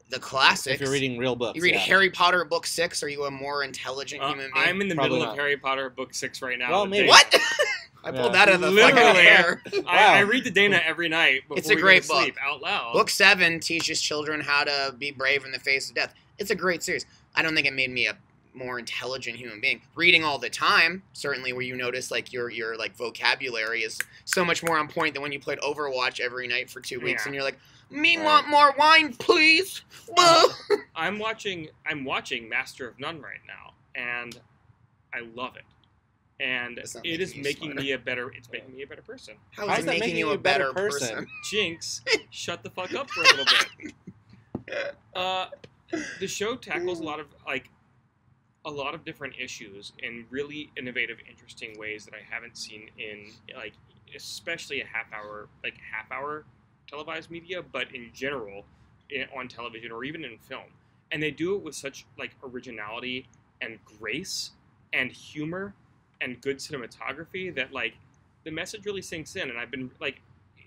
the classics, If you're reading real books, you read yeah. Harry Potter book 6, are you a more intelligent human being? I'm in the Probably middle of not. Harry Potter book 6 right now. Well, with maybe. Dana. What? I pulled that out of the fucking Literally. air. I Wow. read to Dana every night before It's a we great go to sleep book. out loud. Book 7 teaches children how to be brave in the face of death. It's a great series. I don't think it made me a more intelligent human being. Reading all the time, certainly, where you notice like your like vocabulary is so much more on point than when you played Overwatch every night for 2 weeks Yeah. and you're like, me Right. want more wine, please. I'm watching Master of None right now, and I love it. And That's not it is making you making smarter. me a better. It's making me a better person. How How's is it that making you a better person? Jinx, shut the fuck up for a little bit. The show tackles a lot of different issues in really innovative, interesting ways that I haven't seen in like especially half hour televised media, but in general on television or even in film. And they do it with such like originality and grace and humor and good cinematography that like the message really sinks in. And I've been like,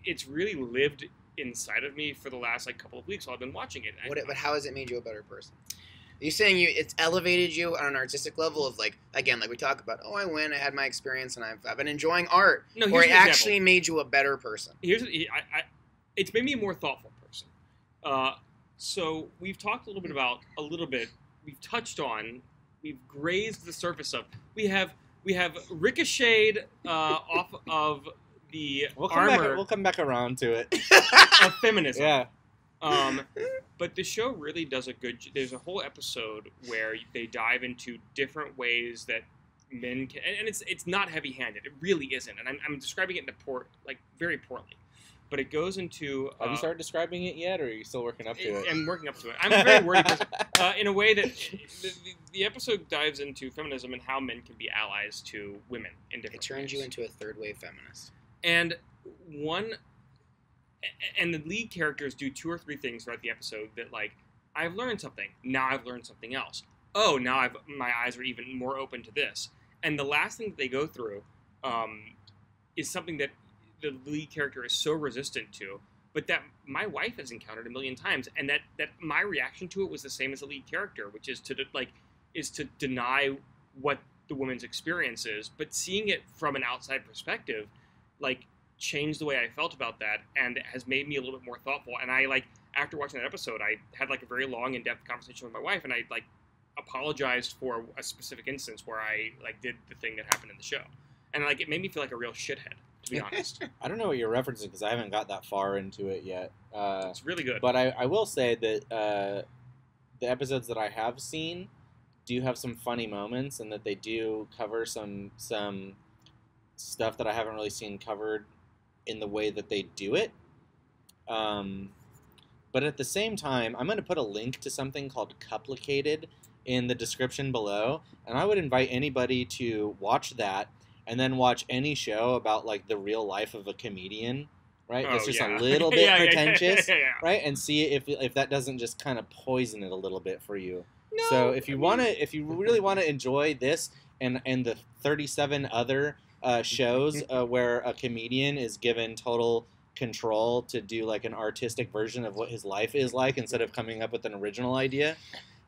it's really lived inside of me for the last like couple of weeks while I've been watching it. But how has it made you a better person? Are you saying it's elevated you on an artistic level of like, again, like we talk about, I win, I had my experience and I've been enjoying art, No, or here's it an example. actually made you a better person? It's made me a more thoughtful person. So we've talked we've touched on, we've grazed the surface of, we have ricocheted off of the armor We'll come back around to it. of feminism. Yeah. But the show really does there's a whole episode where they dive into different ways that men can, and it's not heavy-handed. It really isn't. And I'm describing it very poorly. But it goes into... Have you started describing it yet, or are you still working up to it? I'm working up to it. I'm a very wordy person. In a way that the episode dives into feminism and how men can be allies to women in different It turns ways. you into a third-wave feminist. And the lead characters do 2 or 3 things throughout the episode that, like, I've learned something. Now I've learned something else. oh, now my eyes are even more open to this. And the last thing that they go through is something that the lead character is so resistant to, but that my wife has encountered a million times, and that my reaction to it was the same as the lead character, which is to deny what the woman's experience is, but seeing it from an outside perspective, like, changed the way I felt about that, and it has made me a little bit more thoughtful. And I, like, after watching that episode, I had, like, a very long, in-depth conversation with my wife, and I, like, apologized for a specific instance where I, like, did the thing that happened in the show. And, like, it made me feel like a real shithead, to be honest. I don't know what you're referencing because I haven't got that far into it yet. It's really good. But I will say that the episodes that I have seen do have some funny moments, and that they do cover some stuff that I haven't really seen covered in the way that they do it. But at the same time, I'm going to put a link to something called Complicated in the description below, and I would invite anybody to watch that and then watch any show about, like, the real life of a comedian, right? That's just a little bit pretentious, right? And see if that doesn't just kind of poison it a little bit for you. No, so if you really want to enjoy this and the 37 other shows where a comedian is given total control to do, like, an artistic version of what his life is like instead of coming up with an original idea,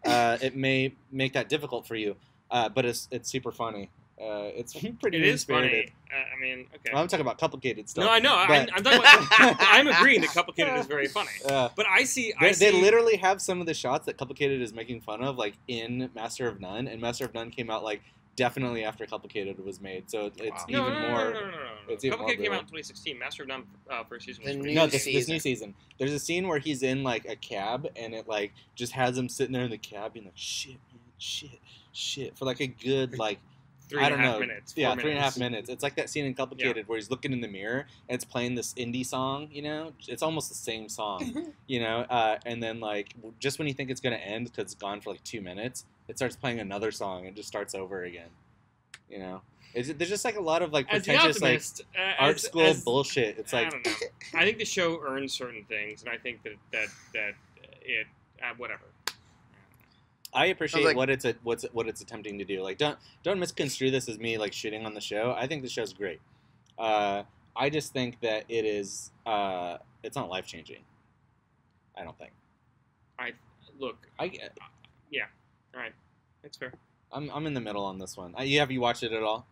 it may make that difficult for you. But it's super funny. It's pretty. It is inspirited. funny. I mean, okay. Well, I'm talking about complicated stuff. No, I know. But... I'm talking about. I'm agreeing that Complicated is very funny. But I see. They literally have some of the shots that Complicated is making fun of, like, in Master of None, and Master of None came out, like, definitely after Complicated was made, so it's even more. No. It's even Complicated more came out in 2016. Master of None first season was this new season. There's a scene where he's in, like, a cab, and it, like, just has him sitting there in the cab being like, shit, man, shit, for, like, a good, like, 3.5 minutes. Yeah, 3.5 minutes. It's like that scene in Complicated where he's looking in the mirror and it's playing this indie song, you know? It's almost the same song, you know? And then, like, just when you think it's going to end because it's gone for, like, 2 minutes, it starts playing another song and just starts over again, you know? There's just, like, a lot of, like, pretentious, like, art school bullshit. It's like... I don't know. I think the show earns certain things, and I think that it... whatever. I appreciate what it's attempting to do. Like, don't misconstrue this as me, like, shitting on the show. I think the show's great. I just think that it is it's not life changing. I don't think. Yeah. All right. That's fair. I'm in the middle on this one. Have you watched it at all?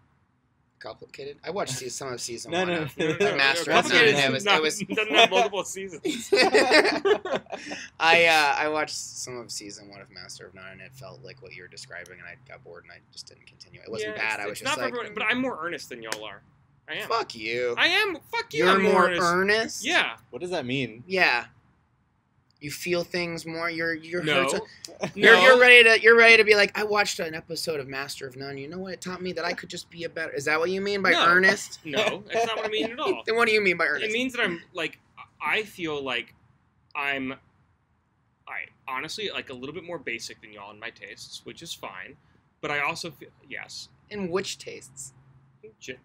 Complicated. I watched some of season no, one. No. Master of None. It doesn't have multiple seasons. I watched some of season one of Master of None, and it felt like what you were describing, and I got bored, and I just didn't continue. It wasn't bad. I was just like, but I'm more earnest than y'all are. I am. Fuck you. I am. Fuck you. You're I'm more earnest. Yeah. What does that mean? Yeah. You feel things more. You're no. You're ready to be like, I watched an episode of Master of None. You know what? It taught me that I could just be a better. Is that what you mean by earnest? No, that's not what I mean at all. Then what do you mean by earnest? It means that I'm like, I feel like I honestly like a little bit more basic than y'all in my tastes, which is fine. But I also feel In which tastes?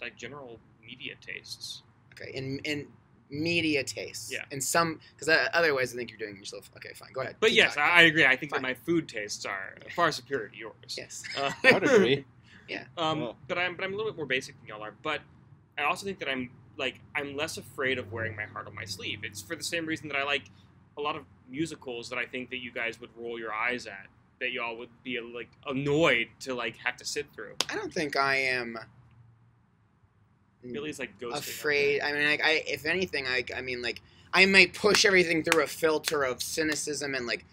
Like general media tastes. Okay, in media tastes. Yeah. And some, because otherwise I think you're doing yourself. Okay, fine. Go ahead. But yes, I agree. I think that my food tastes are far superior to yours. Yes. I would agree. Yeah. But I'm a little bit more basic than y'all are. But I also think that I'm less afraid of wearing my heart on my sleeve. It's for the same reason that I like a lot of musicals that I think that you guys would roll your eyes at, that y'all would be like annoyed to like have to sit through. I don't think I am. Billy's like ghosting. Afraid. I mean, if anything, I might push everything through a filter of cynicism and like,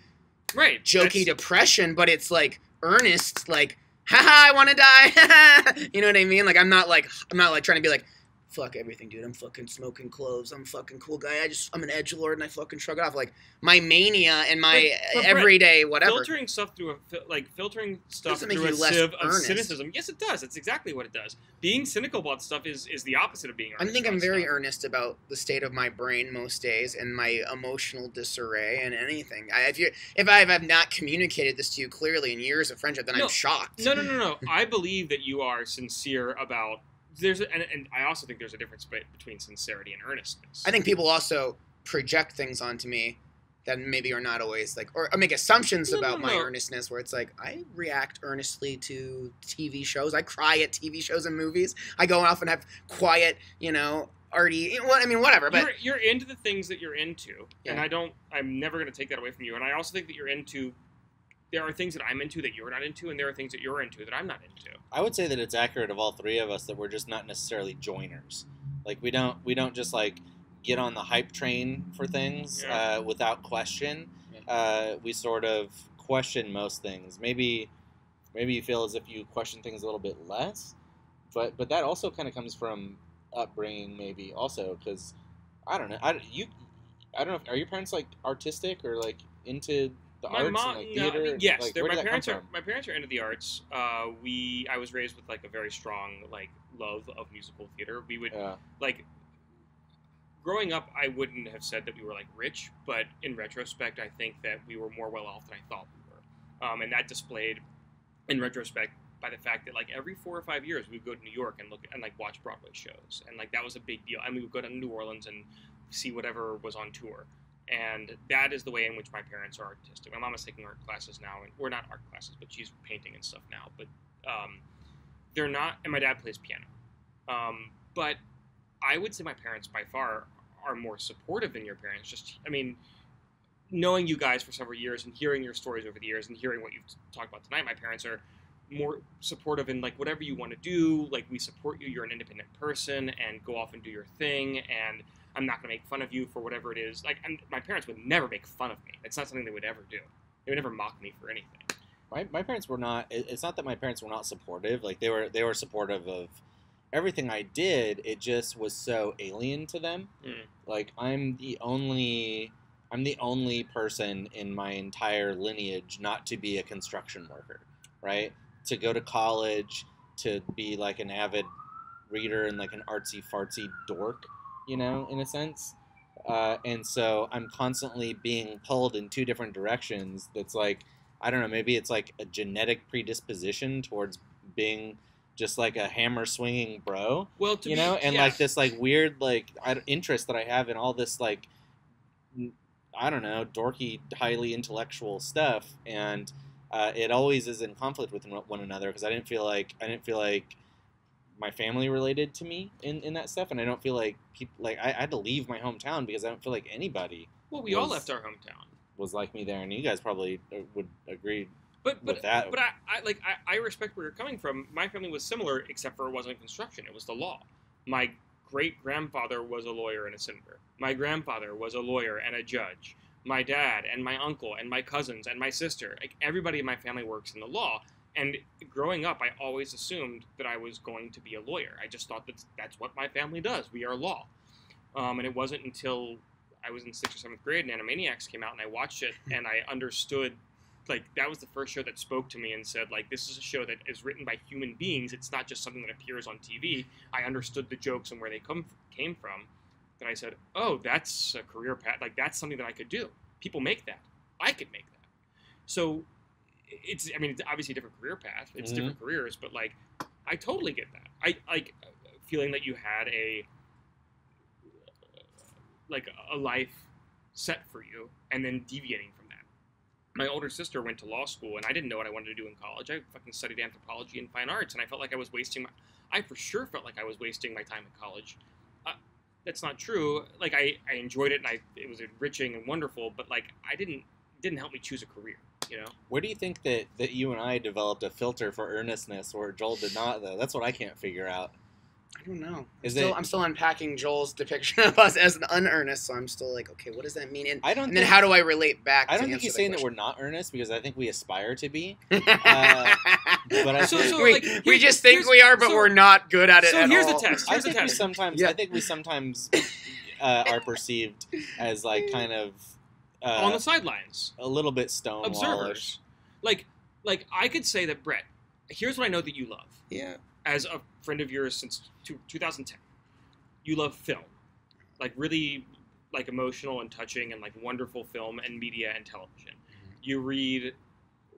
jokey depression, but it's like earnest, like, haha, I want to die. You know what I mean? Like, I'm not trying to be like, fuck everything, dude. I'm fucking smoking cloves. I'm a fucking cool guy. I'm an edgelord, and I fucking shrug it off. Like, my mania and my everyday whatever. Filtering stuff through Doesn't make through you a less sieve of earnest. cynicism. Yes, it does. It's exactly what it does. Being cynical about stuff is the opposite of being earnest. I think I'm very earnest about the state of my brain most days and my emotional disarray and anything. If I have not communicated this to you clearly in years of friendship, then I'm shocked. No. I believe that you are sincere about. And I also think there's a difference between sincerity and earnestness. I think people also project things onto me that maybe are not always like, or make assumptions about my No. earnestness, where it's like I react earnestly to TV shows. I cry at TV shows and movies. I go off and have quiet, arty. I mean, whatever. But you're into the things that you're into, Yeah. and I'm never going to take that away from you. And I also think that you're into. There are things that I'm into that you're not into, and there are things that you're into that I'm not into. I would say that it's accurate of all three of us that we're just not necessarily joiners. Like we don't just like get on the hype train for things without question. We sort of question most things. Maybe you feel as if you question things a little bit less, but that also kind of comes from upbringing, maybe also because I don't know. I don't know. Are your parents like artistic or like into the My arts mom, and like no, theater? I mean, yes, Like, they're- where my did that come parents from? are into the arts. I was raised with like a very strong like love of musical theater. We would Yeah. like growing up. I wouldn't have said that we were like rich, but in retrospect, I think that we were more well off than I thought we were, and that displayed in retrospect by the fact that like every 4 or 5 years we'd go to New York and look and like watch Broadway shows, and like that was a big deal. And we would go to New Orleans and see whatever was on tour. And that is the way in which my parents are artistic. My mom is taking art classes now, and we're not art classes, but she's painting and stuff now. But they're not. And my dad plays piano. But I would say my parents by far are more supportive than your parents. Just, I mean, knowing you guys for several years and hearing your stories over the years and hearing what you've talked about tonight, my parents are more supportive in like whatever you want to do. Like we support you. You're an independent person, and go off and do your thing. And I'm not going to make fun of you for whatever it is. Like, my parents would never make fun of me. It's not something they would ever do. They would never mock me for anything. My parents were not. It's not that my parents were not supportive. Like they were supportive of everything I did. It just was so alien to them. Like I'm the only person in my entire lineage not to be a construction worker, right? To go to college, to be like an avid reader and like an artsy fartsy dork, in a sense. And so I'm constantly being pulled in two different directions. That's like, I don't know, maybe it's like a genetic predisposition towards being just like a hammer swinging bro. Well, like this like weird like interest that I have in all this like, I don't know, dorky, highly intellectual stuff, and it always is in conflict with one another because I didn't feel like my family related to me in that stuff, and I don't feel like people like I had to leave my hometown because I don't feel like anybody. Well, we all left our hometown. Was like me there, and you guys probably would agree with that. But I respect where you're coming from. My family was similar, except for it wasn't construction; it was the law. My great-grandfather was a lawyer and a senator. My grandfather was a lawyer and a judge. My dad and my uncle and my cousins and my sister, like everybody in my family works in the law. And growing up, I always assumed that I was going to be a lawyer. I just thought that's what my family does. We are law. And it wasn't until I was in 6th or 7th grade and Animaniacs came out and I watched it and I understood, like, that was the first show that spoke to me and said, like, this is a show that is written by human beings. It's not just something that appears on TV. I understood the jokes and where they came from. Then I said, oh, that's a career path. Like, that's something that I could do. People make that. I could make that. So it's obviously a different career path. It's different careers, but like, I totally get that. I like feeling that you had a life set for you and then deviating from that. My older sister went to law school and I didn't know what I wanted to do in college. I fucking studied anthropology and fine arts and I felt like I was wasting I for sure felt like I was wasting my time in college. That's not true. Like I enjoyed it and it was enriching and wonderful, but like it didn't help me choose a career. Where do you think that you and I developed a filter for earnestness where Joel did not, though? That's what I can't figure out. I don't know. I'm I'm still unpacking Joel's depiction of us as an unearnest, so I'm still like, okay, what does that mean? And then how do I relate back? I don't think he's saying that we're not earnest because I think we aspire to be. But But we just think we are, but we're not good at it. So at here's all. the test. I think we sometimes are perceived as like kind of on the sidelines, a little bit stonewallish. Observers. Like I could say that, Brett, here's what I know that you love. Yeah. As a friend of yours since 2010, you love film, like really like emotional and touching and like wonderful film and media and television. You read,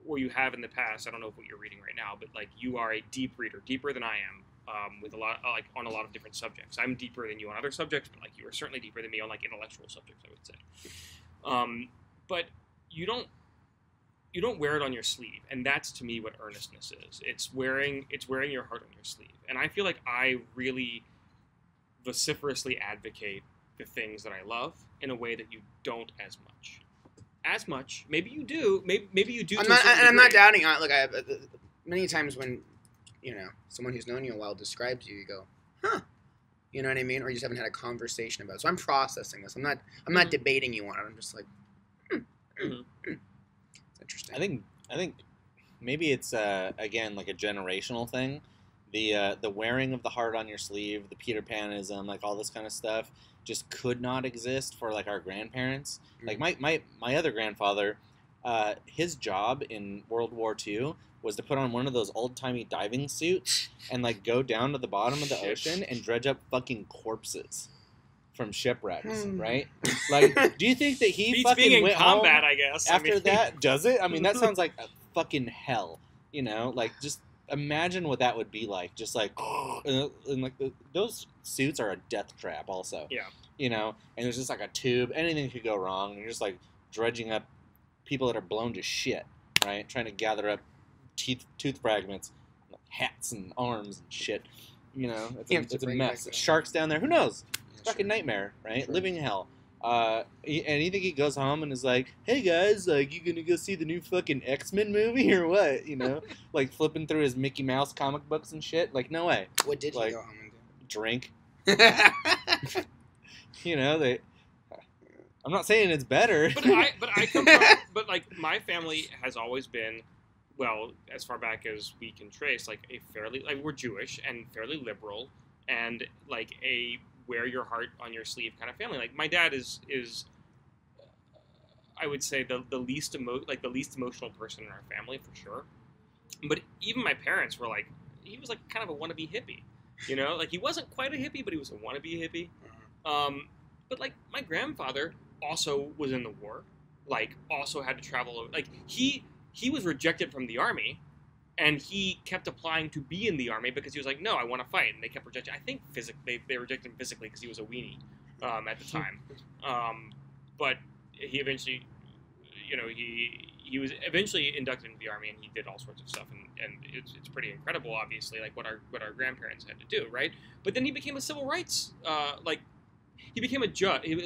or you have in the past. I don't know what you're reading right now, but like you are a deep reader, deeper than I am, with a lot like on a lot of different subjects. I'm deeper than you on other subjects, but like you are certainly deeper than me on like intellectual subjects, I would say. but you don't wear it on your sleeve, and that's to me what earnestness is. It's wearing your heart on your sleeve, and I feel like I really vociferously advocate the things that I love in a way that you don't as much. As much, maybe you do. Maybe you do. I'm not doubting. Look, many times when someone who's known you a while describes you, you go, huh. You know what I mean? Or you just haven't had a conversation about it. So I'm processing this. I'm not debating you on it. I'm just like, it's interesting. I think maybe it's again like a generational thing. The wearing of the heart on your sleeve, the Peter Panism, like all this kind of stuff, just could not exist for like our grandparents. Like my other grandfather, his job in World War II was to put on one of those old-timey diving suits and like go down to the bottom of the ocean and dredge up fucking corpses from shipwrecks, right? Like, do you think that he beats fucking being in went combat, home I guess. after that? Does it? I mean, that sounds like a fucking hell, Like, just imagine what that would be like. Just like, and like those suits are a death trap also. Yeah. And there's just like a tube. Anything could go wrong. And you're just like dredging up people that are blown to shit, right? Trying to gather up tooth fragments, like hats and arms and shit. It's a mess. Sharks down there. Who knows? Fucking nightmare, right? Sure. Living hell. And you think he goes home and is like, "Hey guys, like, you gonna go see the new fucking X-Men movie or what?" Like flipping through his Mickey Mouse comic books and shit. Like, no way. What did like, he go home and do? Drink. I'm not saying it's better. But I come from, but like my family has always been, well, as far back as we can trace, like a fairly, like, we're Jewish and fairly liberal, and like a wear your heart on your sleeve kind of family. Like my dad is I would say the least emotional person in our family for sure. But even my parents were like, he was like kind of a wannabe hippie, like he wasn't quite a hippie, but he was a wannabe hippie. But like my grandfather also was in the war, like also had to travel. Like he was rejected from the army, and he kept applying to be in the army because he was like, no, I want to fight, and they kept rejecting. I think physically they rejected him physically because he was a weenie at the time. But he eventually, he was eventually inducted into the army, and he did all sorts of stuff, and it's pretty incredible, obviously, like what our grandparents had to do, right? But then he became a civil rights he became a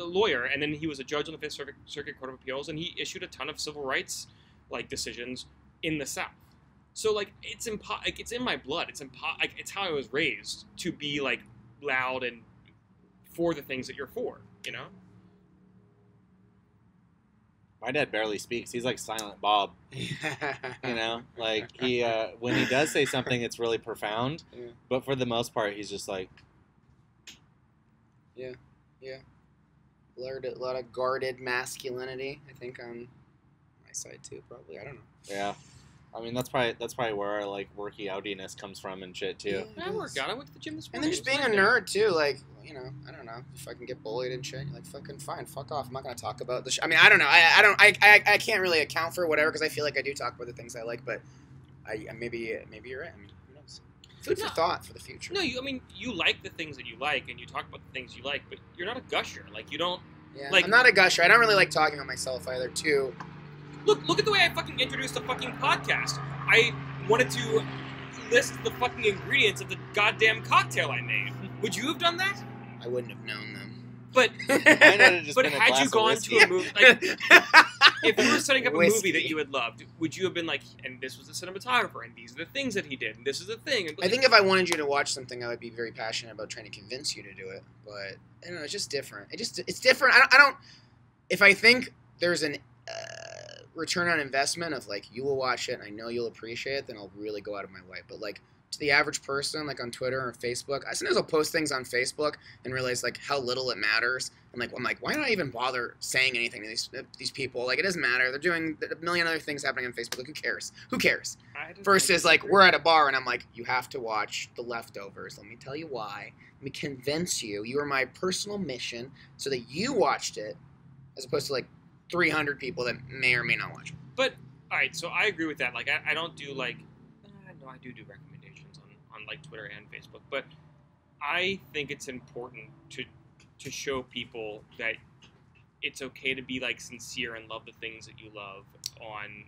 lawyer, and then he was a judge on the Fifth Circuit Court of Appeals, and he issued a ton of civil rights like decisions in the South. So like it's in my blood. It's how I was raised to be like loud and for the things that you're for. My dad barely speaks. He's like Silent Bob. Like he when he does say something, it's really profound. Yeah. But for the most part, he's just like. Yeah. A lot of guarded masculinity, I think, on my side too. Probably, I don't know. Yeah. I mean, that's probably where our like worky outiness comes from and shit too. Yeah, I work out. I went to the gym this morning. And then just being a nerd too, like I don't know, if I can get bullied and shit, you're like, fucking fine, fuck off. I'm not gonna talk about this. I mean, I don't know. I can't really account for whatever because I feel like I do talk about the things I like, but maybe you're right. I mean, who knows? Food for thought for the future. No, you like the things that you like, and you talk about the things you like, but you're not a gusher. Like you don't. Yeah, like, I'm not a gusher. I don't really like talking about myself either. Too. Look at the way I fucking introduced the fucking podcast. I wanted to list the fucking ingredients of the goddamn cocktail I made. Would you have done that? I wouldn't have known them. But had you gone to a movie, like, if you were setting up a movie that you had loved, would you have been like, and this was the cinematographer, and these are the things that he did, and this is the thing? And, I think if I wanted you to watch something, I would be very passionate about trying to convince you to do it. But I don't know, it's just different. It's different. I don't. If I think there's an return on investment of like you will watch it and I know you'll appreciate it, then I'll really go out of my way. But like to the average person, like on Twitter or Facebook, sometimes I'll post things on Facebook and realize like how little it matters. I'm like, why not even bother saying anything to these people? Like, it doesn't matter. They're doing a million other things happening on Facebook. Like, who cares? Who cares? Versus like we're at a bar and I'm like, you have to watch The Leftovers. Let me tell you why. Let me convince you. You are my personal mission so that you watched it, as opposed to like 300 people that may or may not watch it. But all right, so I agree with that. Like, I don't do like, no, I do recommendations on like Twitter and Facebook, but I think it's important to show people that it's okay to be like sincere and love the things that you love on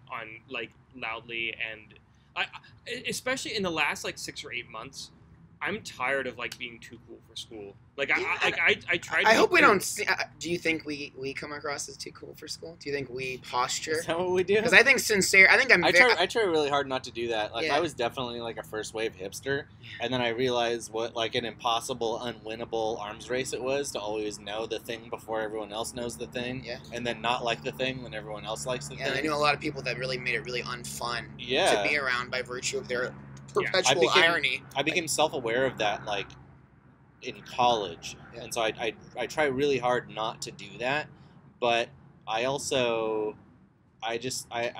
like loudly, and I especially in the last like 6 or 8 months, I'm tired of like being too cool for school. Like I tried. I hope we don't. Do you think we come across as too cool for school? Do you think we posture? Is that what we do? Because I think sincere. I think I try really hard not to do that. Like Yeah. I was definitely like a first wave hipster, and then I realized what like an impossible, unwinnable arms race it was to always know the thing before everyone else knows the thing, Yeah. and then not like the thing when everyone else likes the Yeah, thing. and I knew a lot of people that really made it really unfun Yeah. to be around by virtue of their Yeah. perpetual irony. I became self-aware of that like in college, Yeah. and so I try really hard not to do that, but I also I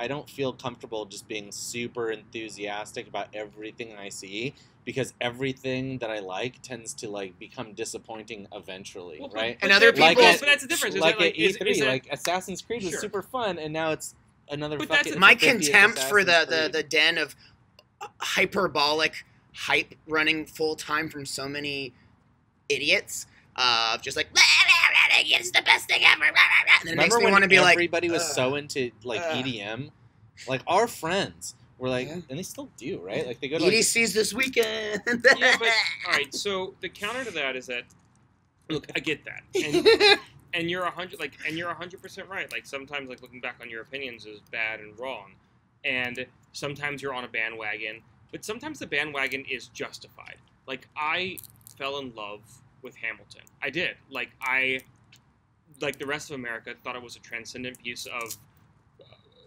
don't feel comfortable just being super enthusiastic about everything I see, because everything that I like tends to like become disappointing eventually, Well, right? And other Like people. but that's the difference. Is like that, at E3, is that, like Assassin's Creed was Sure. super fun, and now it's another But that's fucking My it's the 50th contempt for Assassin's the den of hyperbolic hype running full time from so many idiots of just like it's the best thing ever, and then it makes Remember me when want to be like everybody was so into like ugh. EDM? Like our friends were like, Yeah. and they still do, right? Like they go to like, EDC's this weekend. yeah, but all right. So the counter to that is that, look, I get that, and you're 100% right. Like sometimes, like looking back on your opinions is bad and wrong, and sometimes you're on a bandwagon, but sometimes the bandwagon is justified. Like I fell in love with Hamilton. I did. Like the rest of America, thought it was a transcendent piece of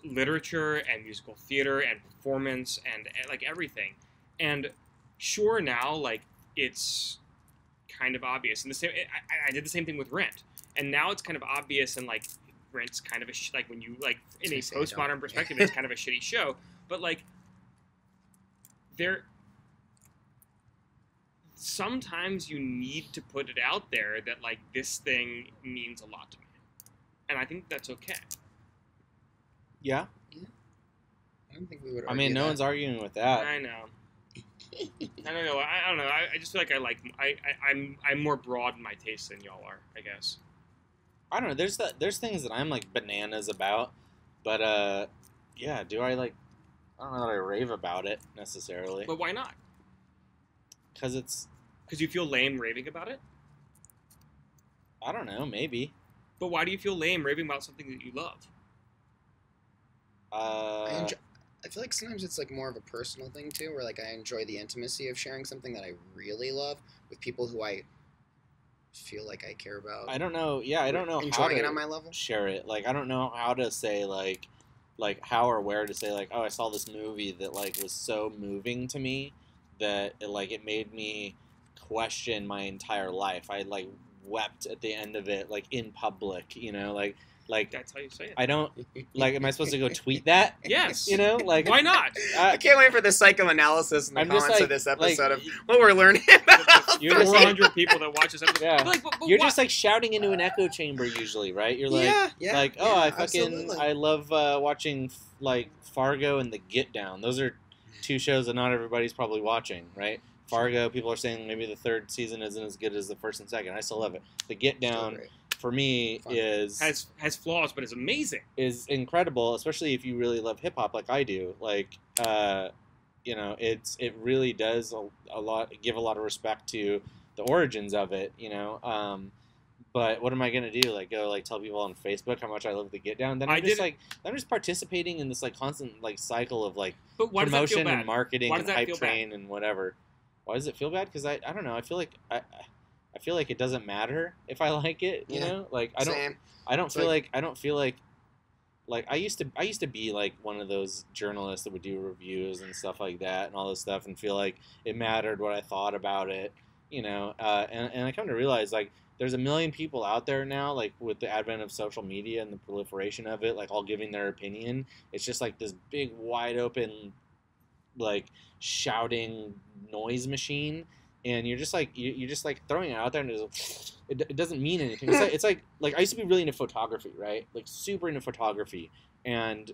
literature and musical theater and performance and like everything. And sure, now like it's kind of obvious. And the same, I did the same thing with Rent, and now it's kind of obvious, and like Rent's kind of a like when you like in a postmodern perspective, it's kind of a shitty show. But like sometimes you need to put it out there that like this thing means a lot to me, and I think that's okay. yeah. I don't think we would. I mean, no one's arguing with that. I know. I don't know. I don't know. I just feel like I'm more broad in my taste than y'all are, I guess. I don't know. There's things that I'm like bananas about, but yeah. Do I like? I don't know that I rave about it necessarily. But why not? Because it's. Because you feel lame raving about it? I don't know. Maybe. But why do you feel lame raving about something that you love? I feel like sometimes it's like more of a personal thing too, where like I enjoy the intimacy of sharing something that I really love with people who I feel like I care about. I don't know. Yeah, I don't know how enjoying it to on my level. share it. Like, I don't know how to say like how or where to say like, oh, I saw this movie that like was so moving to me that it made me question my entire life. I like wept at the end of it, like in public, you know, like That's how you say it. I don't like. Am I supposed to go tweet that? Yes. You know, like Why not? I can't wait for the psychoanalysis in the I'm just comments like- of this episode like, of what we're learning about. You're just 400 people that watch this episode. Yeah. But like, but You're why- just like shouting into an echo chamber usually, right? You're like, yeah, like, oh, yeah, I fucking, absolutely. I love watching like Fargo and The Get Down. Those are two shows that not everybody's probably watching, right? Fargo, people are saying maybe the third season isn't as good as the first and second. I still love it. The Get Down, great. for me, Fun. has flaws, but is amazing. is incredible, especially if you really love hip hop like I do. Like, you know, it really does a lot, give a lot of respect to the origins of it, you know. But what am I gonna do? Like, go like tell people on Facebook how much I love the Get Down? Then I'm just participating in this like constant like cycle of like But why does that feel promotion bad? and marketing Why and does that hype feel train and whatever. Why does it feel bad? Because I don't know. I feel like I feel like it doesn't matter if I like it. You Yeah. know, like I don't. Same. I don't It's feel like- like I don't feel like I used to be like one of those journalists that would do reviews and stuff like that and all this stuff and feel like it mattered what I thought about it, you know. And I come to realize like there's a million people out there now, like with the advent of social media and the proliferation of it, like all giving their opinion. It's just like this big wide open like shouting noise machine, and you're just like you're just like throwing it out there, and it doesn't mean anything. It's like I used to be really into photography, right? Like super into photography, and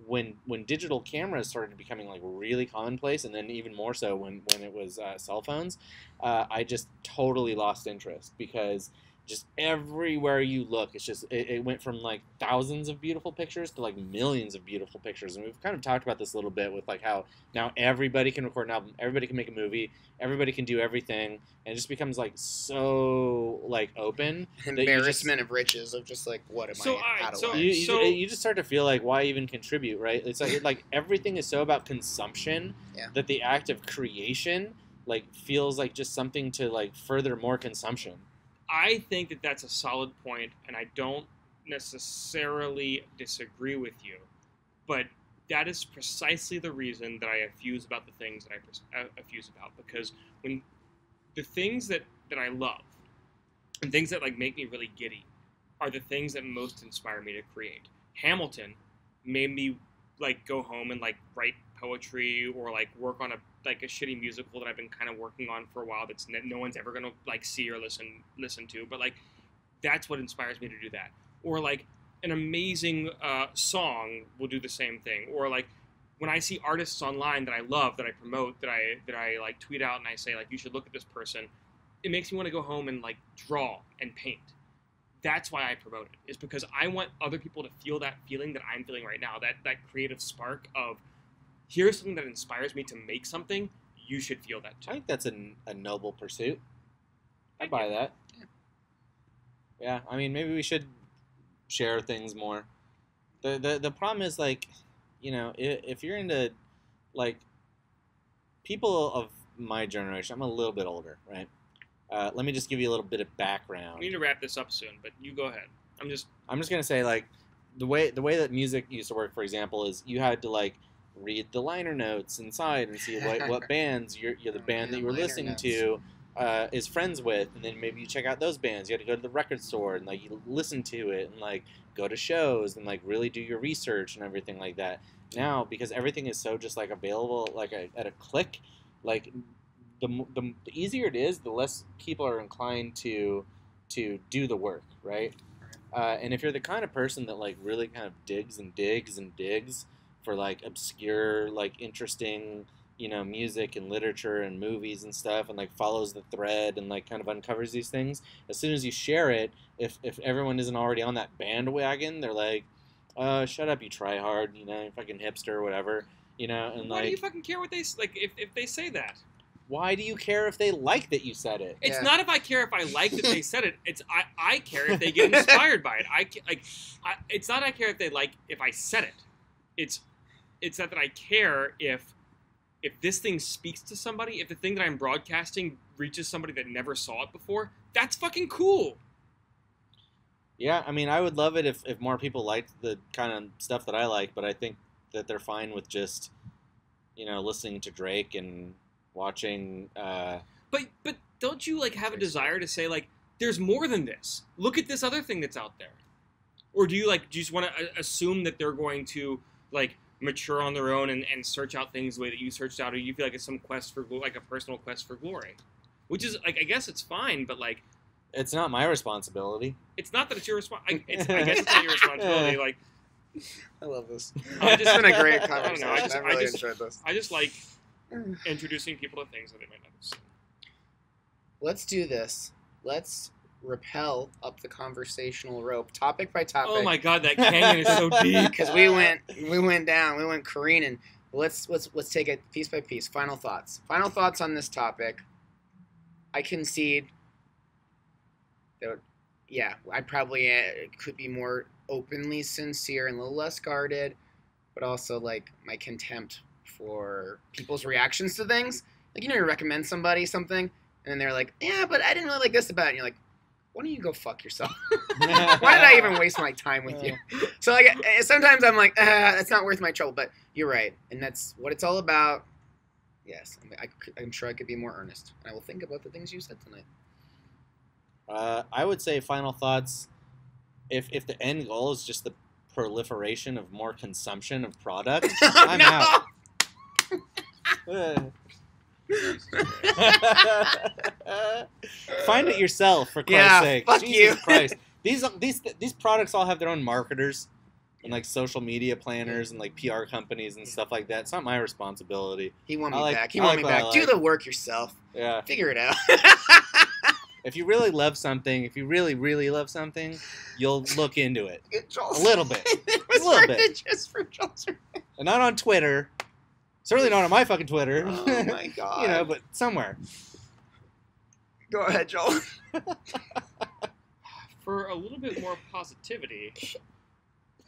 when digital cameras started becoming like really commonplace, and then even more so when it was cell phones, I just totally lost interest because just everywhere you look, it's just it went from like thousands of beautiful pictures to like millions of beautiful pictures. And we've kind of talked about this a little bit with like how now everybody can record an album, everybody can make a movie, everybody can do everything, and it just becomes like so like open. Embarrassment of riches of just like, what am I? How do I? You just start to feel like, why even contribute, right? It's like everything is so about consumption that the act of creation like feels like just something to like further more consumption. I think that that's a solid point, and I don't necessarily disagree with you, but that is precisely the reason that I effuse about the things that I effuse about, because when the things that I love and things that like make me really giddy are the things that most inspire me to create. Hamilton made me like go home and like write poetry or like work on a shitty musical that I've been kind of working on for a while that's no one's ever gonna like see or listen to, but like that's what inspires me to do that. Or like an amazing song will do the same thing. Or like when I see artists online that I love, that I promote, that I like tweet out and I say like, you should look at this person, it makes me want to go home and like draw and paint. That's why I promote it, is because I want other people to feel that feeling that I'm feeling right now, that creative spark of, here's something that inspires me to make something, you should feel that too. I think that's a noble pursuit. I buy that. Yeah, I mean, maybe we should share things more. The problem is, like, you know, if you're into, like, people of my generation, I'm a little bit older, right? Let me just give you a little bit of background. We need to wrap this up soon, but you go ahead. I'm just gonna say, like, the way that music used to work, for example, is you had to like read the liner notes inside and see what bands the band that you were listening to is friends with, and then maybe you check out those bands. You had to go to the record store and like you listen to it and like go to shows and like really do your research and everything like that. Now, because everything is so just like available like at a click, like the easier it is, the less people are inclined to do the work, right? And if you're the kind of person that like really kind of digs and digs and digs for like obscure, like interesting, you know, music and literature and movies and stuff, and like follows the thread and like kind of uncovers these things, as soon as you share it, if everyone isn't already on that bandwagon, they're like, shut up, you try hard, you know, fucking hipster or whatever, you know. And why like, do you fucking care what they like if they say that? Why do you care if they like that you said it? It's not if I care if I like that they said it. It's I care if they get inspired by it. It's not I care if they like if I said it. It's that I care if this thing speaks to somebody, if the thing that I'm broadcasting reaches somebody that never saw it before. That's fucking cool. Yeah, I mean, I would love it if more people liked the kind of stuff that I like, but I think that they're fine with just, you know, listening to Drake and watching But don't you like have a desire to say like there's more than this? Look at this other thing that's out there. Or do you just want to assume that they're going to like mature on their own and search out things the way that you searched out, or you feel like it's some quest for like a personal quest for glory? Which is like, I guess it's fine, but like it's not my responsibility. It's not that it's your responsibility. I guess it's not your responsibility. Like, I love this. It's been a great conversation. I really enjoyed this. I just like introducing people to things that they might not have seen. Let's do this. Let's rappel up the conversational rope, topic by topic. Oh my god, that canyon is so deep. Because we went down, we went careening. Let's take it piece by piece. Final thoughts. Final thoughts on this topic. I concede that, yeah, I probably could be more openly sincere and a little less guarded, but also like my contempt for people's reactions to things. Like, you know, you recommend somebody something, and then they're like, yeah, but I didn't really like this about it. And you're like, why don't you go fuck yourself? Why did I even waste my time with you? So like, sometimes I'm like, that's not worth my trouble. But you're right, and that's what it's all about. Yes, I'm sure I could be more earnest, and I will think about the things you said tonight. I would say final thoughts. If the end goal is just the proliferation of more consumption of product, I'm out. Find it yourself, for Christ's sake. Fuck Jesus you. Christ. These products all have their own marketers and like social media planners and like PR companies and stuff like that. It's not my responsibility. He want me back. He want me back. Do the work yourself. Yeah. Figure it out. If you really love something, if you really, really love something, you'll look into it. Joel's A little bit. it was A little worth bit. it just for Joel's. And not on Twitter. Certainly not on my fucking Twitter. Oh my god. You know, but somewhere. Go ahead, Joel. For a little bit more positivity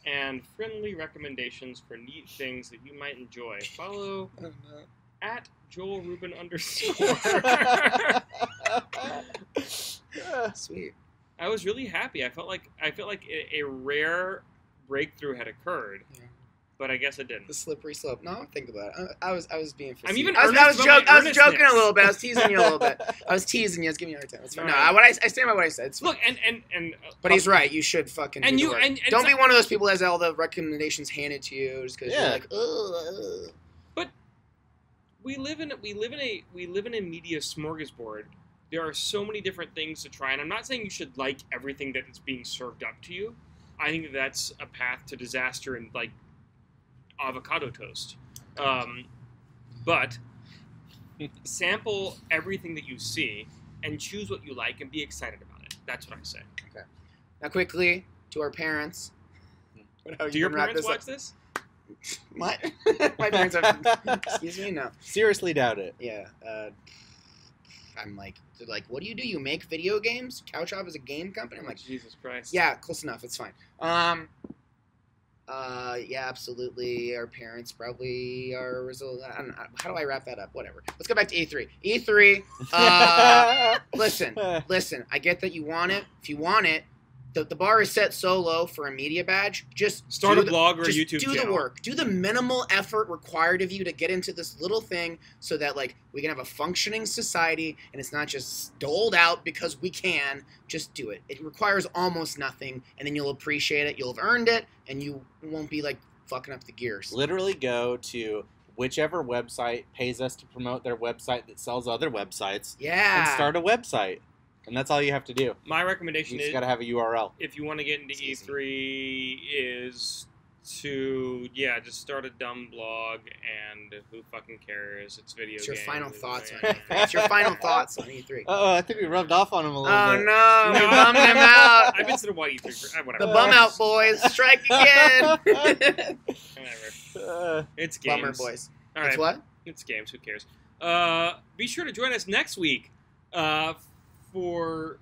and friendly recommendations for neat things that you might enjoy, follow at Joel Rubin _ Sweet. I was really happy. I felt like a rare breakthrough had occurred, Yeah. but I guess it didn't. The slippery slope. No, think about it. I was being facetious. I'm even I was earnest about my joking a earnestness. little bit. I was teasing you a little bit. I was teasing you. I was giving you a hard time. It's fine. No, Alright. I stand by what I said. It's fine. Look, and But he's right. You should fucking do And the you- work. and Don't so- be one of those people that has all the recommendations handed to you just because Yeah. you're like, ugh. we live in a media smorgasbord. There are so many different things to try, and I'm not saying you should like everything that is being served up to you. I think that's a path to disaster and like avocado toast. But sample everything that you see and choose what you like and be excited about it. That's what I say. Now, quickly to our parents. Do your parents watch this? My parents have. Excuse me, no. Seriously doubt it. Yeah. I'm like, they're like, what do? You make video games? Couch Hop is a game company. I'm like, Jesus Christ. yeah, close enough. It's fine. Yeah, absolutely. Our parents probably are. I don't know. How do I wrap that up? Whatever. Let's go back to E3. E3. Listen. I get that you want it. If you want it, the bar is set so low for a media badge. Just Start do a blog or a just YouTube do channel. the work. Do the minimal effort required of you to get into this little thing so that like we can have a functioning society and it's not just doled out because we can. Just do it. It requires almost nothing, and then you'll appreciate it. You'll have earned it, and you won't be like fucking up the gears. Literally go to whichever website pays us to promote their website that sells other websites Yeah. and start a website. And that's all you have to do. My You recommendation just is, got to have a URL. if you want to get into It's easy. E3, is to just start a dumb blog, and who fucking cares? It's video What's your games. final thoughts on Yeah. E3? What's your final thoughts on E3? Uh-oh, I think we rubbed off on him a little Oh bit. no, we No, bummed him out. I've been to the white E3 for whatever. The bum out boys strike again. Whatever. It's games. Bummer boys. All right. It's what? It's games. Who cares? Be sure to join us next week for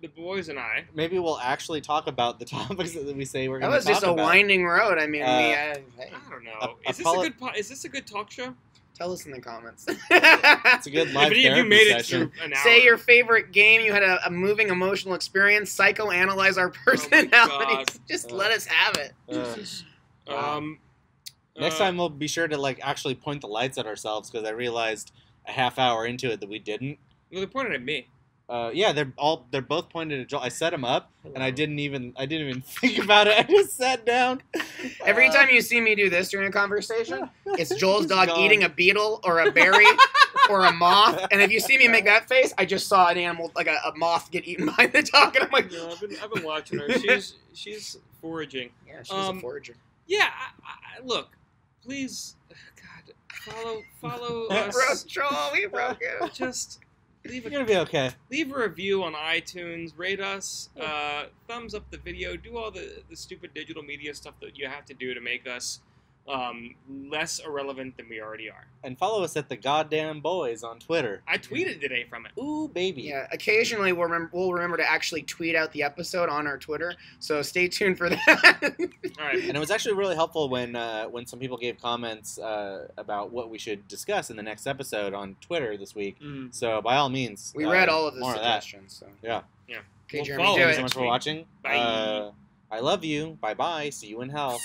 the boys and I. Maybe we'll actually talk about the topics that we say we're That going to talk was just a about. winding road. I mean, hey, I don't know. A- Is this apolo- a good? Is this a good talk show? tell us in the comments. It's a good live If you therapy made it session. through an hour. Say your favorite game. You had a moving emotional experience. Psychoanalyze our personalities. Just let us have it. Next time we'll be sure to like actually point the lights at ourselves because I realized a half hour into it that we didn't. Well, they're pointing at me. Yeah, they're both pointed at Joel. I set them up and I didn't even think about it. I just sat down. Every time you see me do this during a conversation, it's Joel's dog gone. eating a beetle or a berry or a moth. And if you see me make that face, I just saw an animal, like a moth, get eaten by the dog. And I'm like, Yeah, I've been watching her. She's foraging. yeah, she's a forager. Yeah, look, please, God, follow us. Broke Joel, we broke you. Just leave You're gonna be okay. leave a review on iTunes, rate us, thumbs up the video, do all the stupid digital media stuff that you have to do to make us less irrelevant than we already are. And follow us at the Goddamn Boys on Twitter. I tweeted today from it. Ooh, baby. Yeah, occasionally we'll remember to actually tweet out the episode on our Twitter, so stay tuned for that. All right. And it was actually really helpful when some people gave comments about what we should discuss in the next episode on Twitter this week. Mm. So by all means, We read all of the more of that. suggestions. So. Yeah. Yeah. Okay, We'll Jeremy, follow do Thanks it. so much for week. watching. Bye. I love you. Bye bye. See you in hell.